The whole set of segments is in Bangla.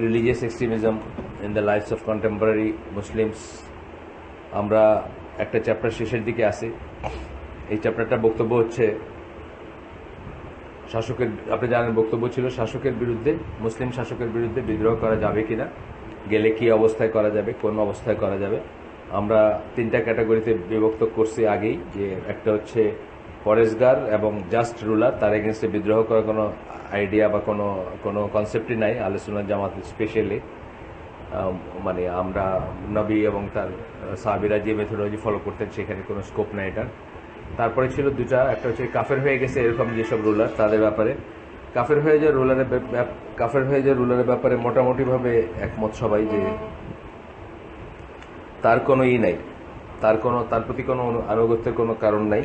religious extremism in the lives of contemporary Muslims আমরা একটা চ্যাপ্টার শেষের দিকে আছি। এই চ্যাপ্টারটা বক্তব্য হচ্ছে শাসকের, আপনি জানেন বক্তব্য ছিল শাসকের বিরুদ্ধে, মুসলিম শাসকের বিরুদ্ধে বিদ্রোহ করা যাবে কিনা, গেলে কি অবস্থায় করা যাবে, কোন অবস্থায় করা যাবে। আমরা তিনটা ক্যাটাগরিতে বিভক্ত করছি আগেই, যে একটা হচ্ছে পরেশগার এবং জাস্ট রুলার, তার এগেনস্টে বিদ্রোহ করার কোনো আইডিয়া বা কোনো কনসেপ্টই নাই আহলে সুন্নাত জামাত স্পেশালি। মানে আমরা নবী এবং তার সাহাবীরা যে মেথোডলজি ফলো করতেন সেখানে কোনো স্কোপ নাই এটার। তারপরে ছিল দুটা, একটা হচ্ছে কাফের হয়ে গেছে এরকম যেসব রুলার, তাদের ব্যাপারে কাফের হয়ে যায় রুলারের ব্যাপারে মোটামুটিভাবে একমত সবাই যে তার কোনো নাই, তার প্রতি কোনো আনুগত্যের কোনো কারণ নাই।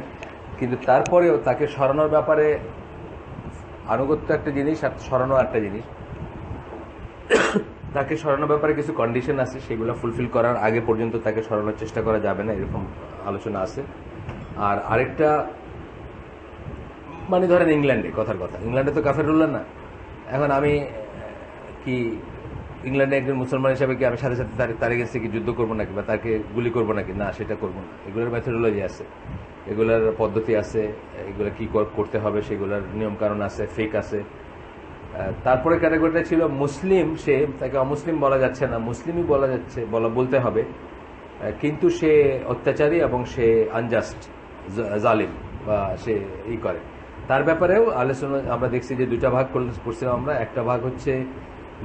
কিন্তু তারপরেও তাকে সরানোর ব্যাপারে আনুগত্য একটা জিনিস আর সরানো একটা জিনিস। তাকে সরানোর ব্যাপারে কিছু কন্ডিশন আছে, সেগুলো ফুলফিল করার আগে পর্যন্ত তাকে সরানোর চেষ্টা করা যাবে না, এরকম আলোচনা আছে। আর আরেকটা, মানে ধরেন ইংল্যান্ডে, কথার কথা, ইংল্যান্ডে তো কাফের রুলার না। এখন আমি কি ইংল্যান্ডে একজন মুসলমান হিসাবে কি আমি সাথে সাথে তার এগেন্সে কি যুদ্ধ করবো নাকি বা তাকে গুলি করবো নাকি? না, সেটা করবো না। এগুলোর মেথোডোলজি আছে, এগুলার পদ্ধতি আছে, এগুলো কি করতে হবে সেগুলোর নিয়ম কারণ আছে, ফেক আছে। তারপরে ক্যাটাগরিটা ছিল মুসলিম, সে তাকে অমুসলিম বলা যাচ্ছে না, মুসলিমই বলা যাচ্ছে, বলতে হবে, কিন্তু সে অত্যাচারী এবং সে আনজাস্ট, জালিম বা সে করে। তার ব্যাপারেও আলোচনা আমরা দেখছি যে দুইটা ভাগ করছিলাম আমরা। একটা ভাগ হচ্ছে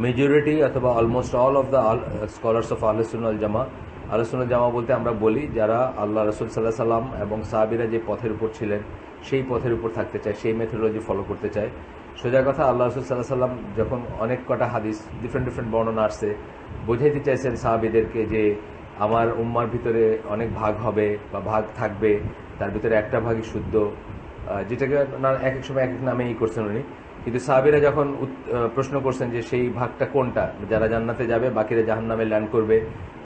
মেজরিটি অথবা almost all of the scholars of আহলে সুন্নাহ ওয়াল জামাত। আহলে সুন্নাহ ওয়াল জামাত বলতে আমরা বলি যারা আল্লাহ রাসূল সাল্লাল্লাহু আলাইহি সাল্লাম এবং সাহাবীরা যে পথের উপর ছিলেন সেই পথের উপর থাকতে চায়, সেই মেথোডোলজি ফলো করতে চায়। সোজা কথা, আল্লাহ রাসূল সাল্লাল্লাহু আলাইহি সাল্লাম যখন অনেক কটা হাদিস ডিফারেন্ট বর্ণনা আসছে, বোঝাইতে চাইছেন সাহাবীদেরকে যে আমার উম্মার ভিতরে অনেক ভাগ হবে বা ভাগ থাকবে, তার ভিতরে একটা ভাগই শুদ্ধ, যেটাকে এক এক সময় এক এক নামেই করছেন উনি। কিন্তু সাহাবীরা যখন প্রশ্ন করছেন যে সেই ভাগটা কোনটা, যারা জান্নাতে যাবে বাকিরা জাহান্নামে ল্যান্ড করবে,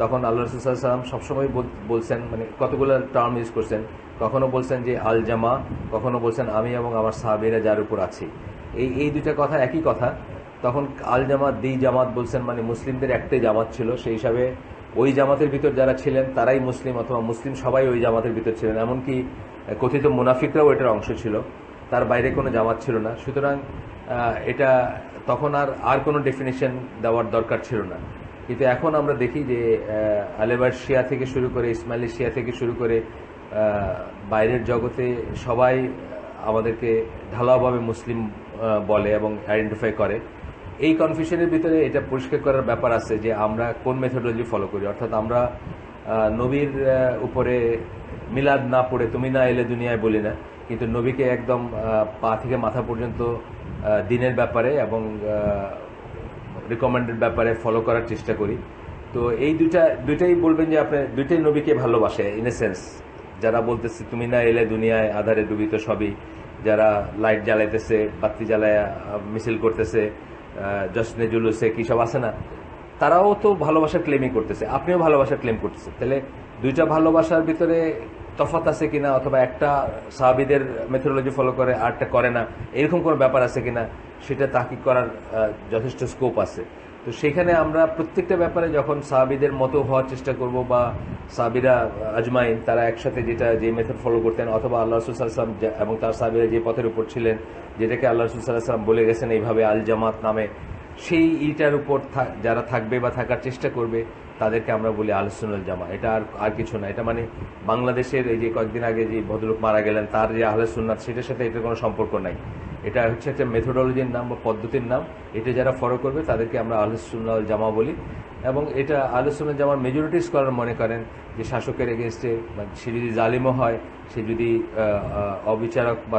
তখন আল্লাহ রাসূল সাল্লাল্লাহু আলাইহি সাল্লাম সবসময় বলছেন, মানে কতগুলো টার্ম ইউজ করছেন, কখনো বলছেন যে আল জামা, কখনো বলছেন আমি এবং আমার সাহাবীরা যার উপর আছি। এই দুইটা কথা একই কথা। তখন আল জামাত দি জামাত বলছেন, মানে মুসলিমদের একটাই জামাত ছিল, সেই হিসাবে ওই জামাতের ভিতর যারা ছিলেন তারাই মুসলিম, অথবা মুসলিম সবাই ওই জামাতের ভিতর ছিলেন। এমনকি কথিত মুনাফিকরাও এটার অংশ ছিল, তার বাইরে কোনো জামাত ছিল না। সুতরাং এটা তখন আর কোনো ডেফিনেশন দেওয়ার দরকার ছিল না। কিন্তু এখন আমরা দেখি যে আলেবার শিয়া থেকে শুরু করে, ইসমাইলি শিয়া থেকে শুরু করে বাইরের জগতে সবাই আমাদেরকে ঢালাওভাবে মুসলিম বলে এবং আইডেন্টিফাই করে। এই কনফিউশনের ভিতরে এটা পরিষ্কার করার ব্যাপার আছে যে আমরা কোন মেথোডোলজি ফলো করি। অর্থাৎ আমরা নবীর উপরে মিলাদ না পড়ে তুমি না এলে দুনিয়ায় বলি না, কিন্তু নবীকে একদম পা থেকে মাথা পর্যন্ত দিনের ব্যাপারে এবং রিকমেন্ডেড ব্যাপারে ফলো করার চেষ্টা করি। তো এই দুইটাই বলবেন যে আপনি দুইটাই নবীকে ভালোবাসে ইন এ সেন্স। যারা বলতেছে তুমি না এলে দুনিয়ায় আধারে ডুবিত সবই, যারা লাইট জ্বালাইতেছে, বাতি জ্বালায় মিছিল করতেছে, জশ্নে জুলুসে কি সব আছে না, তারাও তো ভালোবাসার ক্লেমই করতেছে, আপনিও ভালোবাসার ক্লেম করতেছে। তাহলে দুইটা ভালোবাসার ভিতরে তফাৎ আছে কিনা, অথবা একটা সাহাবীদের মেথোডোলজি ফলো করে আরটা করে না, এরকম কোনো ব্যাপার আছে কিনা, সেটা তাহকিক করার যথেষ্ট স্কোপ আছে। তো সেখানে আমরা প্রত্যেকটা ব্যাপারে যখন সাহাবীদের মতো হওয়ার চেষ্টা করব, বা সাহাবীরা আজমাইন তারা একসাথে যে মেথড ফলো করতেন, অথবা আল্লাহ রাসূল সাল্লাল্লাহু আলাইহি ওয়াসাল্লাম এবং তার সাহাবীরা যে পথের উপর ছিলেন, যেটাকে আল্লাহ রাসূল সাল্লাল্লাহু আলাইহি ওয়াসাল্লাম বলে গেছেন এইভাবে আল জামাত নামে, সেই ইটার উপর যারা থাকবে বা থাকার চেষ্টা করবে তাদেরকে আমরা বলি আহলে সুন্নাহ ওয়াল জামাত। এটা আর কিছু না। এটা মানে বাংলাদেশের এই যে কয়েকদিন আগে যে ভদ্রলোক মারা গেলেন, তার যে আহলে সুন্নাত, সেটার সাথে এটার কোনো সম্পর্ক নাই। এটা হচ্ছে একটা মেথোডোলজির নাম বা পদ্ধতির নাম। এটা যারা ফলো করবে তাদেরকে আমরা আহলে সুন্নাহ ওয়াল জামাত বলি। এবং এটা আহলে সুন্নাহ ওয়াল জামাত মেজরিটি স্কলার মনে করেন যে শাসকের এগেনস্টে, সে যদি জালিমও হয়, সে যদি অবিচারক বা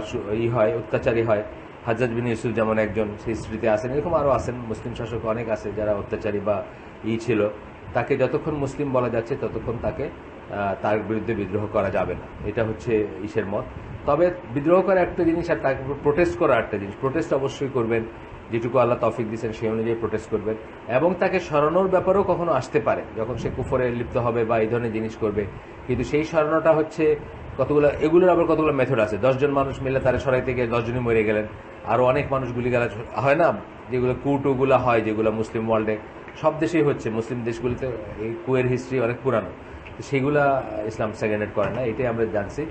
হয়, অত্যাচারী হয়, হাজ্জাজ বিন ইউসুফ যেমন একজন সেই স্মৃতি আছেন, এরকম আরও আছেন, মুসলিম শাসক অনেক আছে যারা অত্যাচারী বা ছিল, তাকে যতক্ষণ মুসলিম বলা যাচ্ছে ততক্ষণ তার বিরুদ্ধে বিদ্রোহ করা যাবে না। এটা হচ্ছে ইসের মত। তবে বিদ্রোহ করা একটা জিনিস আর তাকে প্রোটেস্ট করা একটা জিনিস। প্রোটেস্ট অবশ্যই করবেন, যেটুকু আল্লাহ তৌফিক দিয়েছেন সেই অনুযায়ী প্রোটেস্ট করবেন, এবং তাকে সরানোর ব্যাপারেও কখনো আসতে পারে যখন সে কুফরে লিপ্ত হবে বা এই ধরনের জিনিস করবে। কিন্তু সেই সরানোটা হচ্ছে এগুলোর আবার কতগুলো মেথড আছে। 10 জন মানুষ মিলে তারা সরাইতে গিয়ে 10 জনই মরে গেলেন, আরও অনেক মানুষ গুলিগালাজ হয় না, যেগুলো কুটুগুলো হয়, যেগুলো মুসলিম ওয়ার্ল্ডে সব দেশেই হচ্ছে, মুসলিম দেশগুলিতে এই কুয়ের হিস্ট্রি অনেক পুরানো, তো সেগুলা ইসলাম সেকেন্ডেড করে না, এটাই আমরা জানছি।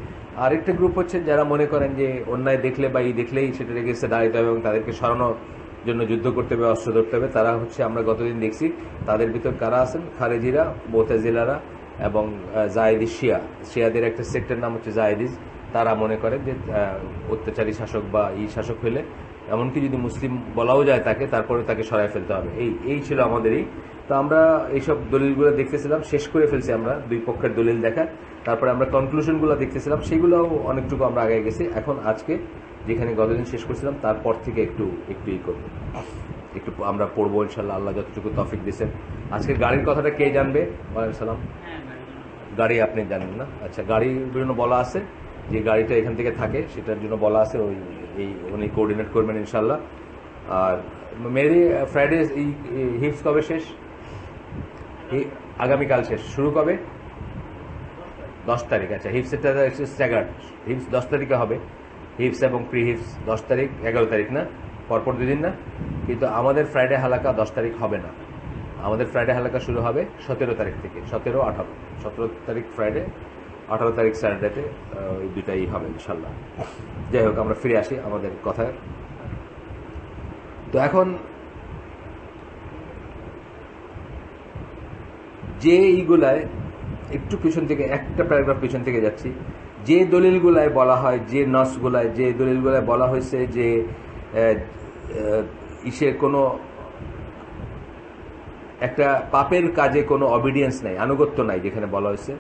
আরেকটা গ্রুপ হচ্ছে যারা মনে করেন যে অন্যায় দেখলে বা এই দেখলেই সেটা এগেন্সে দাঁড়াতে হবে এবং তাদেরকে সরানোর জন্য যুদ্ধ করতে হবে, অস্ত্র ধরতে হবে, তারা হচ্ছে আমরা গতদিন দেখছি তাদের ভিতর কারা আছেন, খারেজিরা, মুতাজিলারা এবং জায়েদি শিয়াদের একটা সেক্টর নাম হচ্ছে জায়েদিজ। তারা মনে করে যে অত্যাচারী শাসক বা শাসক হলে, এমনকি যদি মুসলিম বলাও যায় তাকে, তারপরে তাকে সরায় ফেলতে হবে। এই ছিল আমাদেরই। তো আমরা এইসব দলিলগুলো দেখতেছিলাম, শেষ করে ফেলছি আমরা দুই পক্ষের দলিল দেখা, তারপরে আমরা কনক্লুশনগুলো দেখতেছিলাম, সেগুলোও অনেকটুকু আমরা আগে গেছি। এখন আজকে যেখানে গতদিন শেষ করছিলাম তারপর থেকে একটু করবো, একটু আমরা পড়বো ইনশাল্লাহ, আল্লাহ যতটুকু তৌফিক দিয়েছেন। আজকে গাড়ির কথাটা কে জানবে? ওয়ালাইকুম সালাম। গাড়ি আপনি জানেন না? আচ্ছা, গাড়ির জন্য বলা আছে যে গাড়িটা এখান থেকে থাকে, সেটার জন্য বলা আছে, উনি কোঅর্ডিনেট করবেন ইনশাল্লাহ। আর মেরি ফ্রাইডে এই হিপস কবে শেষ? আগামীকাল শেষ। শুরু কবে? 10 তারিখ। আচ্ছা, হিপসেরটা স্ট্যাগার্ড, হিপস 10 তারিখে হবে, হিপস এবং প্রি হিপস 10 তারিখ 11 তারিখ না, পরপর 2 দিন না। কিন্তু আমাদের ফ্রাইডে হালাকা 10 তারিখ হবে না, আমাদের ফ্রাইডে হালাকা শুরু হবে 17 তারিখ থেকে, 17 তারিখ ফ্রাইডে, 18 তারিখ স্যাটারডেতে, ওই দুটাই হবে ইনশাল্লাহ। যাই হোক, আমরা ফিরে আসি আমাদের কথায়। তো এখন যে এইগুলায় একটু পিছন থেকে, একটা প্যারাগ্রাফ পিছন থেকে যাচ্ছি, যে দলিলগুলায় বলা হয়, যে নসগুলায়, যে দলিলগুলায় বলা হয়েছে যে ইসের কোনো একটা পাপের কাজে কোনো অবিডিয়েন্স নাই, আনুগত্য নাই, যেখানে বলা হয়েছে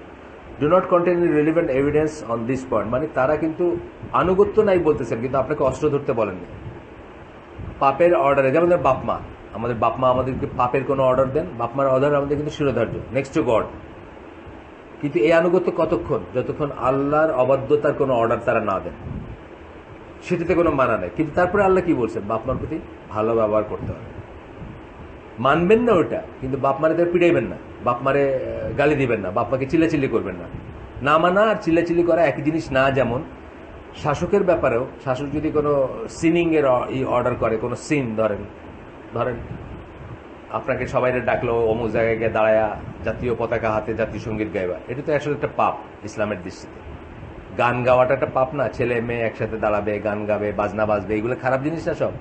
do not contain relevant evidence on this point, মানে তারা কিন্তু আনুগত্য নাই বলতেছেন, কিন্তু আপনাকে অস্ত্র ধরতে বলেননি পাপের অর্ডারে। যেমন আমাদের বাপ মা আমাদেরকে পাপের কোনো অর্ডার দেন, বাপমার অর্ডার আমাদের কিন্তু শিরোধার্য, নেক্সট টু গড। কিন্তু এই আনুগত্য কতক্ষণ? যতক্ষণ আল্লাহর অবাধ্যতার কোনো অর্ডার তারা না দেন, সেটাতে কোনো মানা নেই। কিন্তু তারপরে আল্লাহ কি বলছেন? বাপমার প্রতি ভালো ব্যবহার করতে হবে, মানবেন না ওটা, কিন্তু বাপমারে তার পিড়াইবেন না, বাপমারে গালি দিবেন না, বাপমাকে চিল্লাচিল্লি করবেন না। না মানা আর চিল্লাচিল্লি করা একই জিনিস না। যেমন শাসকের ব্যাপারেও, শাসক যদি কোনো সিনিং এর অর্ডার করে, কোনো সিন ধরেন আপনাকে সবাই ডাকলো অমুক জায়গায় গিয়ে দাঁড়ায়া জাতীয় পতাকা হাতে জাতীয় সঙ্গীত গাইবা, এটা তো আসলে একটা পাপ ইসলামের দৃষ্টিতে। গান গাওয়াটা একটা পাপ না? ছেলে মেয়ে একসাথে দাঁড়াবে, গান গাবে, বাজনা বাজবে, এগুলো খারাপ জিনিস না সব?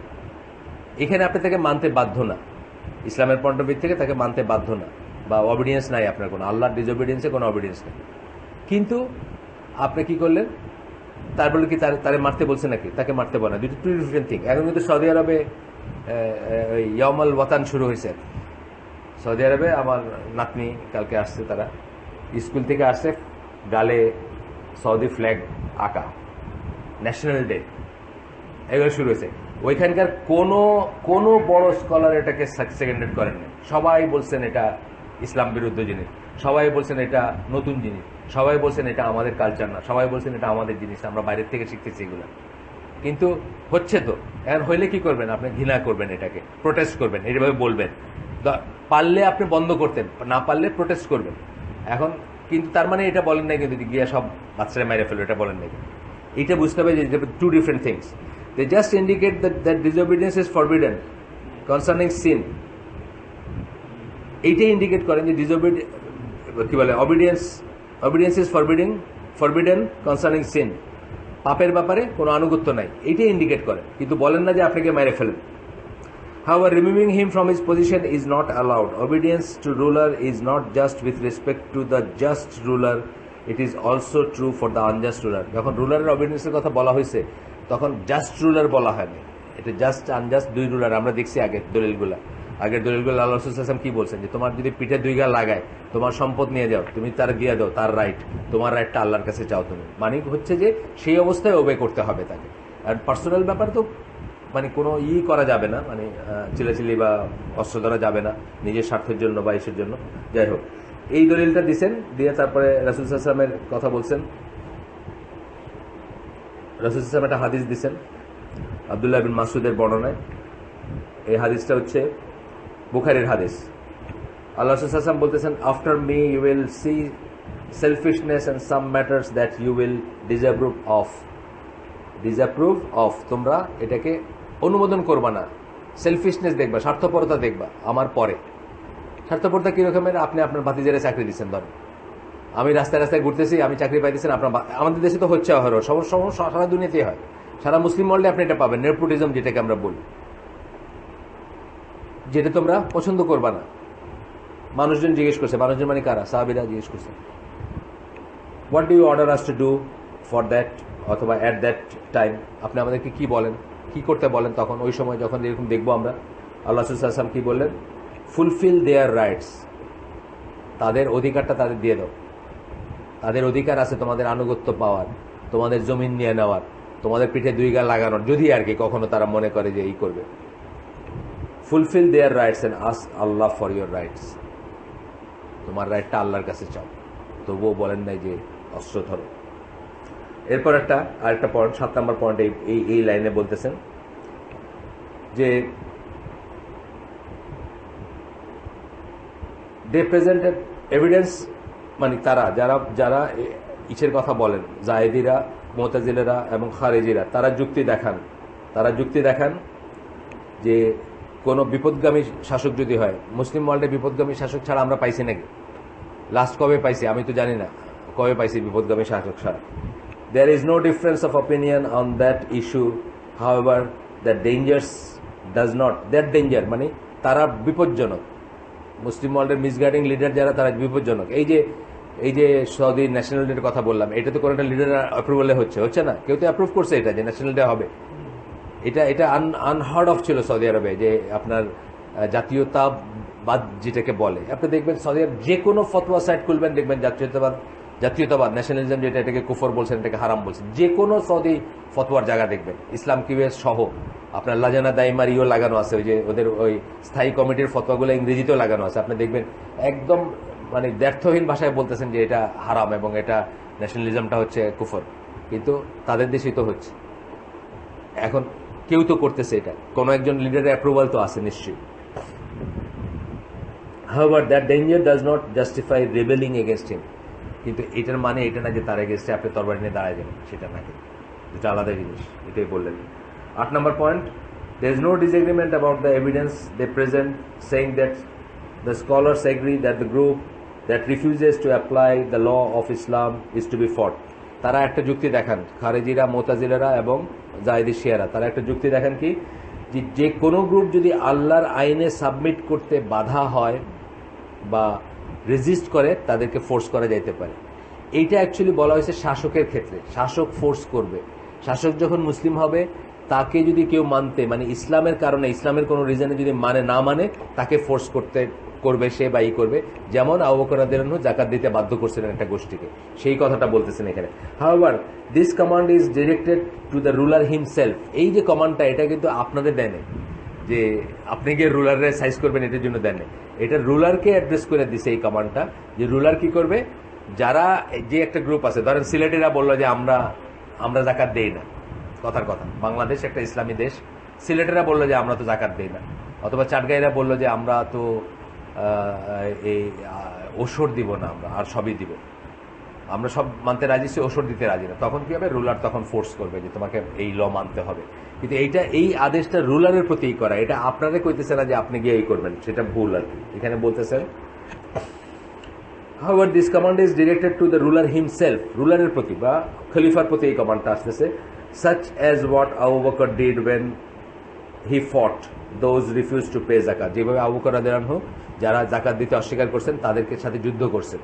এখানে আপনি তাকে মানতে বাধ্য না, ইসলামের পয়েন্ট অফ ভিউ থেকে তাকে মানতে বাধ্য না, বা অবিডিয়েন্স নাই আপনার কোনো, আল্লাহর ডিসঅবিডিয়েন্সে কোনো অবিডিয়েন্স নেই। কিন্তু আপনি কি করলেন? তার বলে কি তারে মারতে বলছে নাকি? তাকে মারতে বলে না, দুটো টু ডিফারেন্ট থিং। এখন কিন্তু সৌদি আরবে ইয়ামাল ওয়াতান শুরু হয়েছে। সৌদি আরবে আমার নাতনি কালকে আসছে, তারা স্কুল থেকে আসছে, গালে সৌদি ফ্ল্যাগ আঁকা, ন্যাশনাল ডে, এগুলো শুরু হয়েছে। ওইখানকার কোনো বড় স্কলার এটাকে সেকেন্ডেড করেন না। সবাই বলছেন এটা ইসলাম বিরুদ্ধ জিনিস, সবাই বলছেন এটা নতুন জিনিস, সবাই বলছেন এটা আমাদের কালচার না, সবাই বলছেন এটা আমাদের জিনিস, আমরা বাইরের থেকে শিখতেছি এগুলো। কিন্তু হচ্ছে তো, এখন হইলে কি করবেন? আপনি ঘৃণা করবেন, এটাকে প্রোটেস্ট করবেন, এইভাবে বলবেন। পারলে আপনি বন্ধ করতেন, না পারলে প্রোটেস্ট করবেন। এখন কিন্তু তার মানে এটা বলেন নাই কিন্তু গিয়া সব বাচ্চারা মেরে ফেলো, এটা বলেন নাই। এটা বুঝতে হবে যে two different things. They just indicate that disobedience is forbidden concerning sin. এইটাই ইন্ডিকেট করেন যে কি বলে, obedience is forbidden concerning sin. পাপের ব্যাপারে কোনো আনুগত্য নাই, এইটাই ইন্ডিকেট করে, কিন্তু বলেন না যে আপনাকে মেরে ফেলেন। However, removing him from his position is not allowed. Obedience to ruler is not just with respect to the just ruler, it is also true for the unjust ruler. যখন রুলারের অবিডিয়েন্সের কথা বলা হয়েছে তখন জাস্ট রুলার বলা হয়নি, এটা জাস্ট আনজাস্ট দুই রুলার। আমরা দেখছি আগের দলিলগুলো আল্লাহ রাসূল সাল্লাল্লাহু আলাইহি ওয়াসাল্লাম কি বলছেন, যে তোমার যদি পিঠে 2 গা লাগায়, তোমার সম্পদ নিয়ে যাও, তুমি তার দিয়ে দাও, তার রাইট, তোমার রাইটটা আল্লাহর কাছে চাও তুমি। মানে হচ্ছে যে সেই অবস্থায় ওবে করতে হবে তাকে। আর পার্সোনাল ব্যাপার তো মানে কোনো করা যাবে না, মানে চিল্লাচিল্লি বা অস্ত্র ধরা যাবে না নিজের স্বার্থের জন্য বা ইসের জন্য। যাই হোক, এই দলিলটা দিচ্ছেন, দিয়ে তারপরে রাসূল সাল্লাল্লাহু আলাইহি ওয়াসাল্লামের কথা বলছেন। রাসূল সাল্লাল্লাহু আলাইহি ওয়াসাল্লাম একটা হাদিস দিচ্ছেন আব্দুল্লাহ বিন মাসউদের বর্ণনায়। এই হাদিসটা হচ্ছে বুখারীর হাদিস। আল্লাহ রাসূল সাল্লাল্লাহু আলাইহি ওয়াসাল্লাম বলতেছেন, after me you will see selfishness and some matters that you will disapprove of. তোমরা এটাকে অনুমোদন করবা না, সেলফিশনেস দেখবা, স্বার্থপরতা দেখবা আমার পরে। স্বার্থপরতা কিরকমের? আপনি আপনার ভাতিজারে চাকরি দিচ্ছেন, ধরেন আমি রাস্তায় রাস্তায় ঘুরতেছি, আমি চাকরি পাইতেছেন, আপনার আমাদের দেশে তো হচ্ছে অহরহ, সারা দুনিয়াতেই হয়, সারা মুসলিম ওয়ার্ল্ডে আপনি এটা পাবেন, নেপোটিজম যেটাকে আমরা বলি, যেটা তোমরা পছন্দ করবা না। মানুষজন জিজ্ঞেস করছে, মানুষজন মানে কারা? সাহাবীরা জিজ্ঞেস করছে, what do you order us to do for that, অথবা অ্যাট দ্যাট টাইম, আপনি আমাদেরকে কি বলেন, কি করতে বলেন তখন, ওই সময় যখন এরকম দেখবো আমরা। আল্লাহ রাসূল সাল্লাল্লাহু আলাইহি ওয়াসাল্লাম কি বললেন? ফুলফিল দেয়ার রাইটস, তাদের অধিকারটা তাদের দিয়ে দাও। তাদের অধিকার আছে তোমাদের আনুগত্য পাওয়ার, তোমাদের জমিন নিয়ে নেওয়ার, তোমাদের পিঠে দুই গা লাগানোর, যদি আর কি কখনো তারা মনে করে যে এই করবে। Fulfil their rights and ask Allah for your rights, তোমার রাইটটা আল্লাহর কাছে চাও। তবুও বলেন নাই যে অস্ত্র ধরো। এরপর আরেকটা পয়েন্ট, 7 নম্বর পয়েন্ট, এই লাইনে বলতেছেন যে দে প্রেজেন্টেড এভিডেন্স, মানে তারা যারা ইসের কথা বলেন, জায়েদিরা, মুতাজিলারা এবং খারেজিরা, তারা যুক্তি দেখান যে কোনো বিপদগামী শাসক যদি হয়, মুসলিম ওয়ার্ল্ডে বিপদগামী শাসক ছাড়া আমরা পাইছি নাকি? লাস্ট কবে পাইছি আমি তো জানি না, কবে পাইছি বিপদগামী শাসক ছাড়া। There is no difference of opinion on that issue, however the dangers does not, that danger মানে তারা বিপজ্জনক, মুসলিম ওয়ার্ল্ডের মিসগাইডিং লিডার যারা, তারা বিপজ্জনক। এই যে সৌদি ন্যাশনাল ডের কথা বললাম, এটা তো কোনো একটা লিডার অ্যাপ্রুভালে হচ্ছে না, কেউ তো অ্যাপ্রুভ করছে এটা যে ন্যাশনাল ডে হবে। এটা আনহার্ড অফ ছিল সৌদি আরবে, যে আপনার জাতীয়তাবাদ যেটাকে বলে। আপনি দেখবেন সৌদি আরব যে কোনো ফতোয়া সাইট খুলবেন, দেখবেন জাতীয়তাবাদ ন্যাশনালিজম, যেটা এটাকে কুফর বলছেন, এটাকে হারাম বলছেন, যে কোনো সৌদি ফতোয়ার জায়গা দেখবেন ইসলাম কিউএস সহ আপনার লাজানা দাইমার লাগানো আছে, ওই যে ওদের ওই স্থায়ী কমিটির ফতোয়াগুলো ইংরেজিতেও লাগানো আছে। আপনি দেখবেন একদম মানে দ্ব্যর্থহীন ভাষায় বলতেছেন যে এটা হারাম এবং এটা ন্যাশনালিজমটা হচ্ছে কুফর, কিন্তু তাদের দেশেই তো হচ্ছে। এখন কেউ তো করতেছে এটা, কোনো একজন লিডারের অ্যাপ্রুভাল তো আছে নিশ্চয়ই। However, that danger does not justify rebelling against him, কিন্তু এটার মানে এটা না যে তার এগেনস্টে আপনি তরবারি নিয়ে দাঁড়ায় যাবেন, সেটা না, এটা আলাদা জিনিস। এটাই বললেন। 8 নম্বর point, there is no disagreement about the evidence they present, saying that the scholars agree that the group that refuses to apply the law of Islam is to be fought. তারা একটা যুক্তি দেখান, খারেজিরা, মুতাজিলারা এবং জায়েদি শিয়ারা, তারা একটা যুক্তি দেখান কি, যে কোনো গ্রুপ যদি আল্লাহর আইনে সাবমিট করতে বাধা হয় বা রেজিস্ট করে, তাদেরকে ফোর্স করা যাইতে পারে। এইটা অ্যাকচুয়ালি বলা হয়েছে শাসকের ক্ষেত্রে, শাসক ফোর্স করবে। শাসক যখন মুসলিম হবে, তাকে যদি কেউ মানতে, মানে ইসলামের কারণে, ইসলামের কোনো রিজনে যদি না মানে, তাকে ফোর্স করবে সে বা করবে। যেমন আবু বকর রাদিয়াল্লাহু আনহু যাকাত দিতে বাধ্য করছিলেন একটা গোষ্ঠীকে, সেই কথাটা বলতেছেন এখানে। However this command is directed to the ruler himself. এই যে কমান্ডটা, এটা কিন্তু আপনাদের দেন যে আপনি গিয়ে রুলারের সাইজ করবেন, এটার জন্য দেন। এটা রুলারকে অ্যাড্রেস করে দিছে এই কমান্ডটা, যে রুলার কি করবে, যারা যে একটা গ্রুপ আছে, ধরেন সিলেটিরা বললো যে আমরা জাকাত দেই না, কথার কথা, বাংলাদেশ একটা ইসলামী দেশ, সিলেটেরা বললো যে আমরা তো জাকাত দেই না, অথবা চাটগাঁইরা বললো যে আমরা তো এই ওষর দিব না, আমরা আর সবই দিব, আমরা সব মানতে রাজি, সে ওষর দিতে রাজি না। তখন কি হবে, রুলার তখন ফোর্স করবে যে তোমাকে এই ল মানতে হবে। কিন্তু এই আদেশটা রুলারের প্রতি করা, এটা আপনারা কইতেছে না যে আপনি গিয়ে এই করবেন, সেটা ভুল আর কি। এখানে বলতেছেন however this command is directed to the ruler himself, রুলারের প্রতি বা খলিফার প্রতি এই কমান্ডটা আসতেছে, such as what Abu Bakr did when he fought those refused to pay zakat, যেভাবে আবু বকর রাদিয়াল্লাহু আনহু যারা জাকাত দিতে অস্বীকার করছেন তাদেরকে সাথে যুদ্ধ করছেন,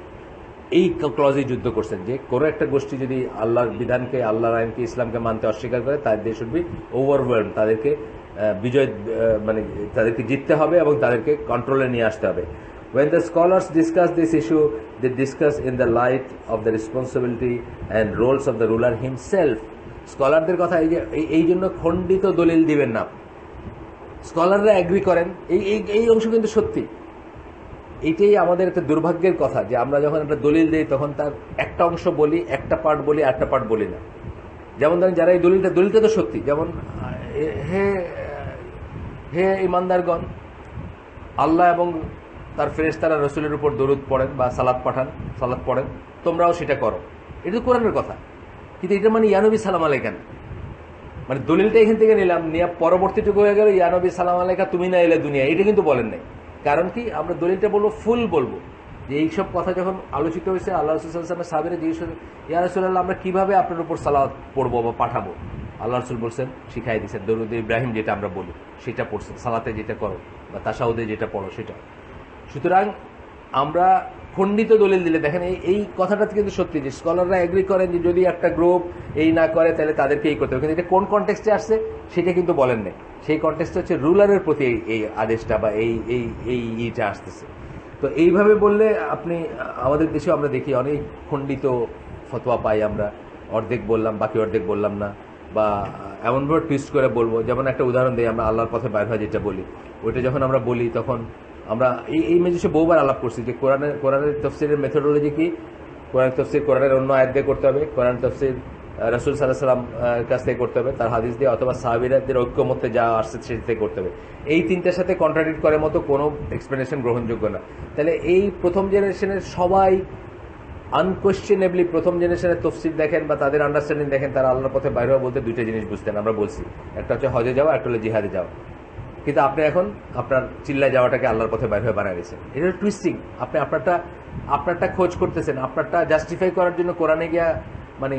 এই ক্লজে যুদ্ধ করছেন, যে কোনো একটা গোষ্ঠী যদি আল্লাহর বিধানকে, আল্লাহর আইনকে, ইসলামকে মানতে অস্বীকার করে, তাদের শুড বি ওভারওয়েলড, তাদেরকে বিজয়, মানে তাদেরকে জিততে হবে এবং তাদেরকে কন্ট্রোলে নিয়ে আসতে হবে। When the scholars discuss this issue, they discuss in the light of the responsibility and roles of the ruler himself. স্কলারদের কথা এই জন্য খণ্ডিত দলিল দিবেন না, স্কলাররা এগ্রি করেন, এই অংশ কিন্তু সত্যি। এইটাই আমাদের একটা দুর্ভাগ্যের কথা, যে আমরা যখন একটা দলিল দিই তখন তার একটা অংশ বলি, একটা পার্ট বলি, একটা পার্ট বলি না। যেমন ধরেন যারা এই দলিলটা তো সত্যি, যেমন হে ইমানদারগণ, আল্লাহ এবং তার ফেরেশতারা রসুলের উপর দরুদ পড়েন বা সালাত পড়েন, তোমরাও সেটা করো, এটা তো কোরআনের কথা। কিন্তু এটা মানে ইয়ানবী সালাম আলাইকেন, মানে দলিলটা এখান থেকে নিলাম, নিয়ে পরবর্তীটুকু হয়ে গেল ইয়া নবী সালাম আলাইকা তুমি না এলে দুনিয়া, এটা কিন্তু বলেন নাই। কারণ কি, আমরা দলিলটা বলবো, ফুল বলবো যে এইসব কথা যখন আলোচিত হয়েছে, আল্লাহ রসুল সাল্লামের সাহাবীরা জিজ্ঞেস করেন, ইয়া রাসূলুল্লাহ আমরা কিভাবে আপনার উপর সালাওয়াত পড়বো বা পাঠাবো? আল্লাহ রসুল বলছেন, শিখাই দিয়েছেন, দরুদ ইব্রাহিম যেটা আমরা বলি সেটা পড়ছেন, সালাতে যেটা করো বা তাশাহুদে যেটা পড়ো সেটা। সুতরাং আমরা খণ্ডিত দলিল দিলে দেখেন এই কথাটা কিন্তু সত্যি যে স্কলাররা এগ্রি করেন যে যদি একটা গ্রুপ এই না করে তাহলে তাদেরকে এই করতে হবে, কিন্তু এটা কোন কনটেক্সটে আসছে সেটা কিন্তু বলেন নাই। সেই কনটেক্সটে হচ্ছে রুলারের প্রতি এই আদেশটা বা এইটা আসতেছে। তো এইভাবে বললে আপনি, আমাদের দেশেও আমরা দেখি অনেক খণ্ডিত ফতোয়া পাই আমরা, অর্ধেক বললাম বাকি অর্ধেক বললাম না, বা এমনভাবে টুইস্ট করে বলবো। যেমন একটা উদাহরণ দিই, আমরা আল্লাহর পথে বাইর হয় যেটা বলি, ওইটা যখন আমরা বলি তখন আমরা এই মেজলিসে বহুবার আলাপ করছি যে কোরআনের তফসিরের মেথোডোলজি কি, কোরআন তফসির কোরআনের অন্য আয়াত দিয়ে করতে হবে, কোরআন তফসির রাসূল সাল্লাল্লাহু আলাইহি সাল্লাম কাছ থেকে করতে হবে, তার হাদিস দিয়ে, অথবা সাহাবীদের ঐক্যমত্যে যা আসছে সেটা থেকে করতে হবে। এই তিনটার সাথে কন্ট্রাডিক্ট করার মতো কোনো এক্সপ্লেনেশন গ্রহণযোগ্য না। তাহলে এই প্রথম জেনারেশনের সবাই আনকোয়েশ্চেনেবলি প্রথম জেনারেশনের তফসির দেখেন বা তাদের আন্ডারস্ট্যান্ডিং দেখেন, তারা আল্লাহর পথে বাইরে হওয়া বলতে দুইটা জিনিস বুঝতেন, আমরা বলছি, একটা হচ্ছে হজে যাওয়া, একটা হলো জিহাদে যাওয়া। কিন্তু আপনি এখন আপনার চিল্লায় যাওয়াটাকে আল্লাহর পথে বাইরে হয়ে বানায় দিয়েছেন। এটা টুইস্টিং। আপনি আপনারটা খোঁজ করতেছেন, আপনারটা জাস্টিফাই করার জন্য কোরআনে গিয়া মানে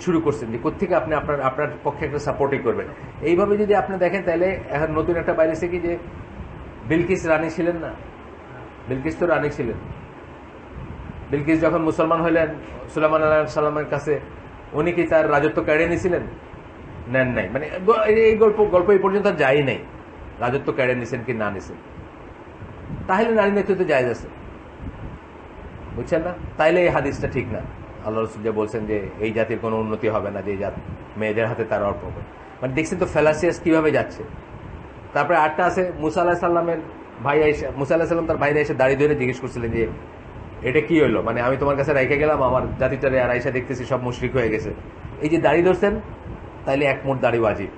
শুরু করছেন যে কোত্থেকে আপনি আপনার পক্ষে একটা সাপোর্টই করবেন। এইভাবে যদি আপনি দেখেন তাহলে এখন নতুন একটা বাইরেছে কি যে বিলকিস রানী ছিলেন না, বিলকিস তো রানী ছিলেন। বিলকিস যখন মুসলমান হইলেন সুলাইমান আলাইহিস সালামের কাছে, উনি কি তার রাজত্ব কেড়ে নিয়েছিলেন? নেন নাই। মানে এই গল্প এই পর্যন্ত যাই নাই রাজত্ব কেড়ে নিছেন কি না নিছেন। তাহলে নারী নেতৃত্ব জায়েজ আছে, বুঝছেন না? তাইলে এই হাদিসটা ঠিক না। আল্লাহ রাসূল যে বলছেন যে এই জাতির কোনো উন্নতি হবে না যে জাত মেয়েদের হাতে তার অর্প হবে। মানে দেখছেন তো ফেলাসিয়াস কিভাবে যাচ্ছে। তারপরে আটটা আছে মুসা আলাইহিস সালামের ভাই আয়েশা, মুসা আলাইহিস সালাম তার ভাইরা এসে দাঁড়িয়ে ধরে জিজ্ঞেস করছিলেন যে এটা কি হলো, মানে আমি তোমার কাছে রেখে গেলাম আমার জাতিটারে, আর আয়েশা দেখতেছি সব মুশরিক হয়ে গেছে। এই যে দাড়ি ধরছেন, তাইলে এক মোট দাড়ি ওয়াজিব।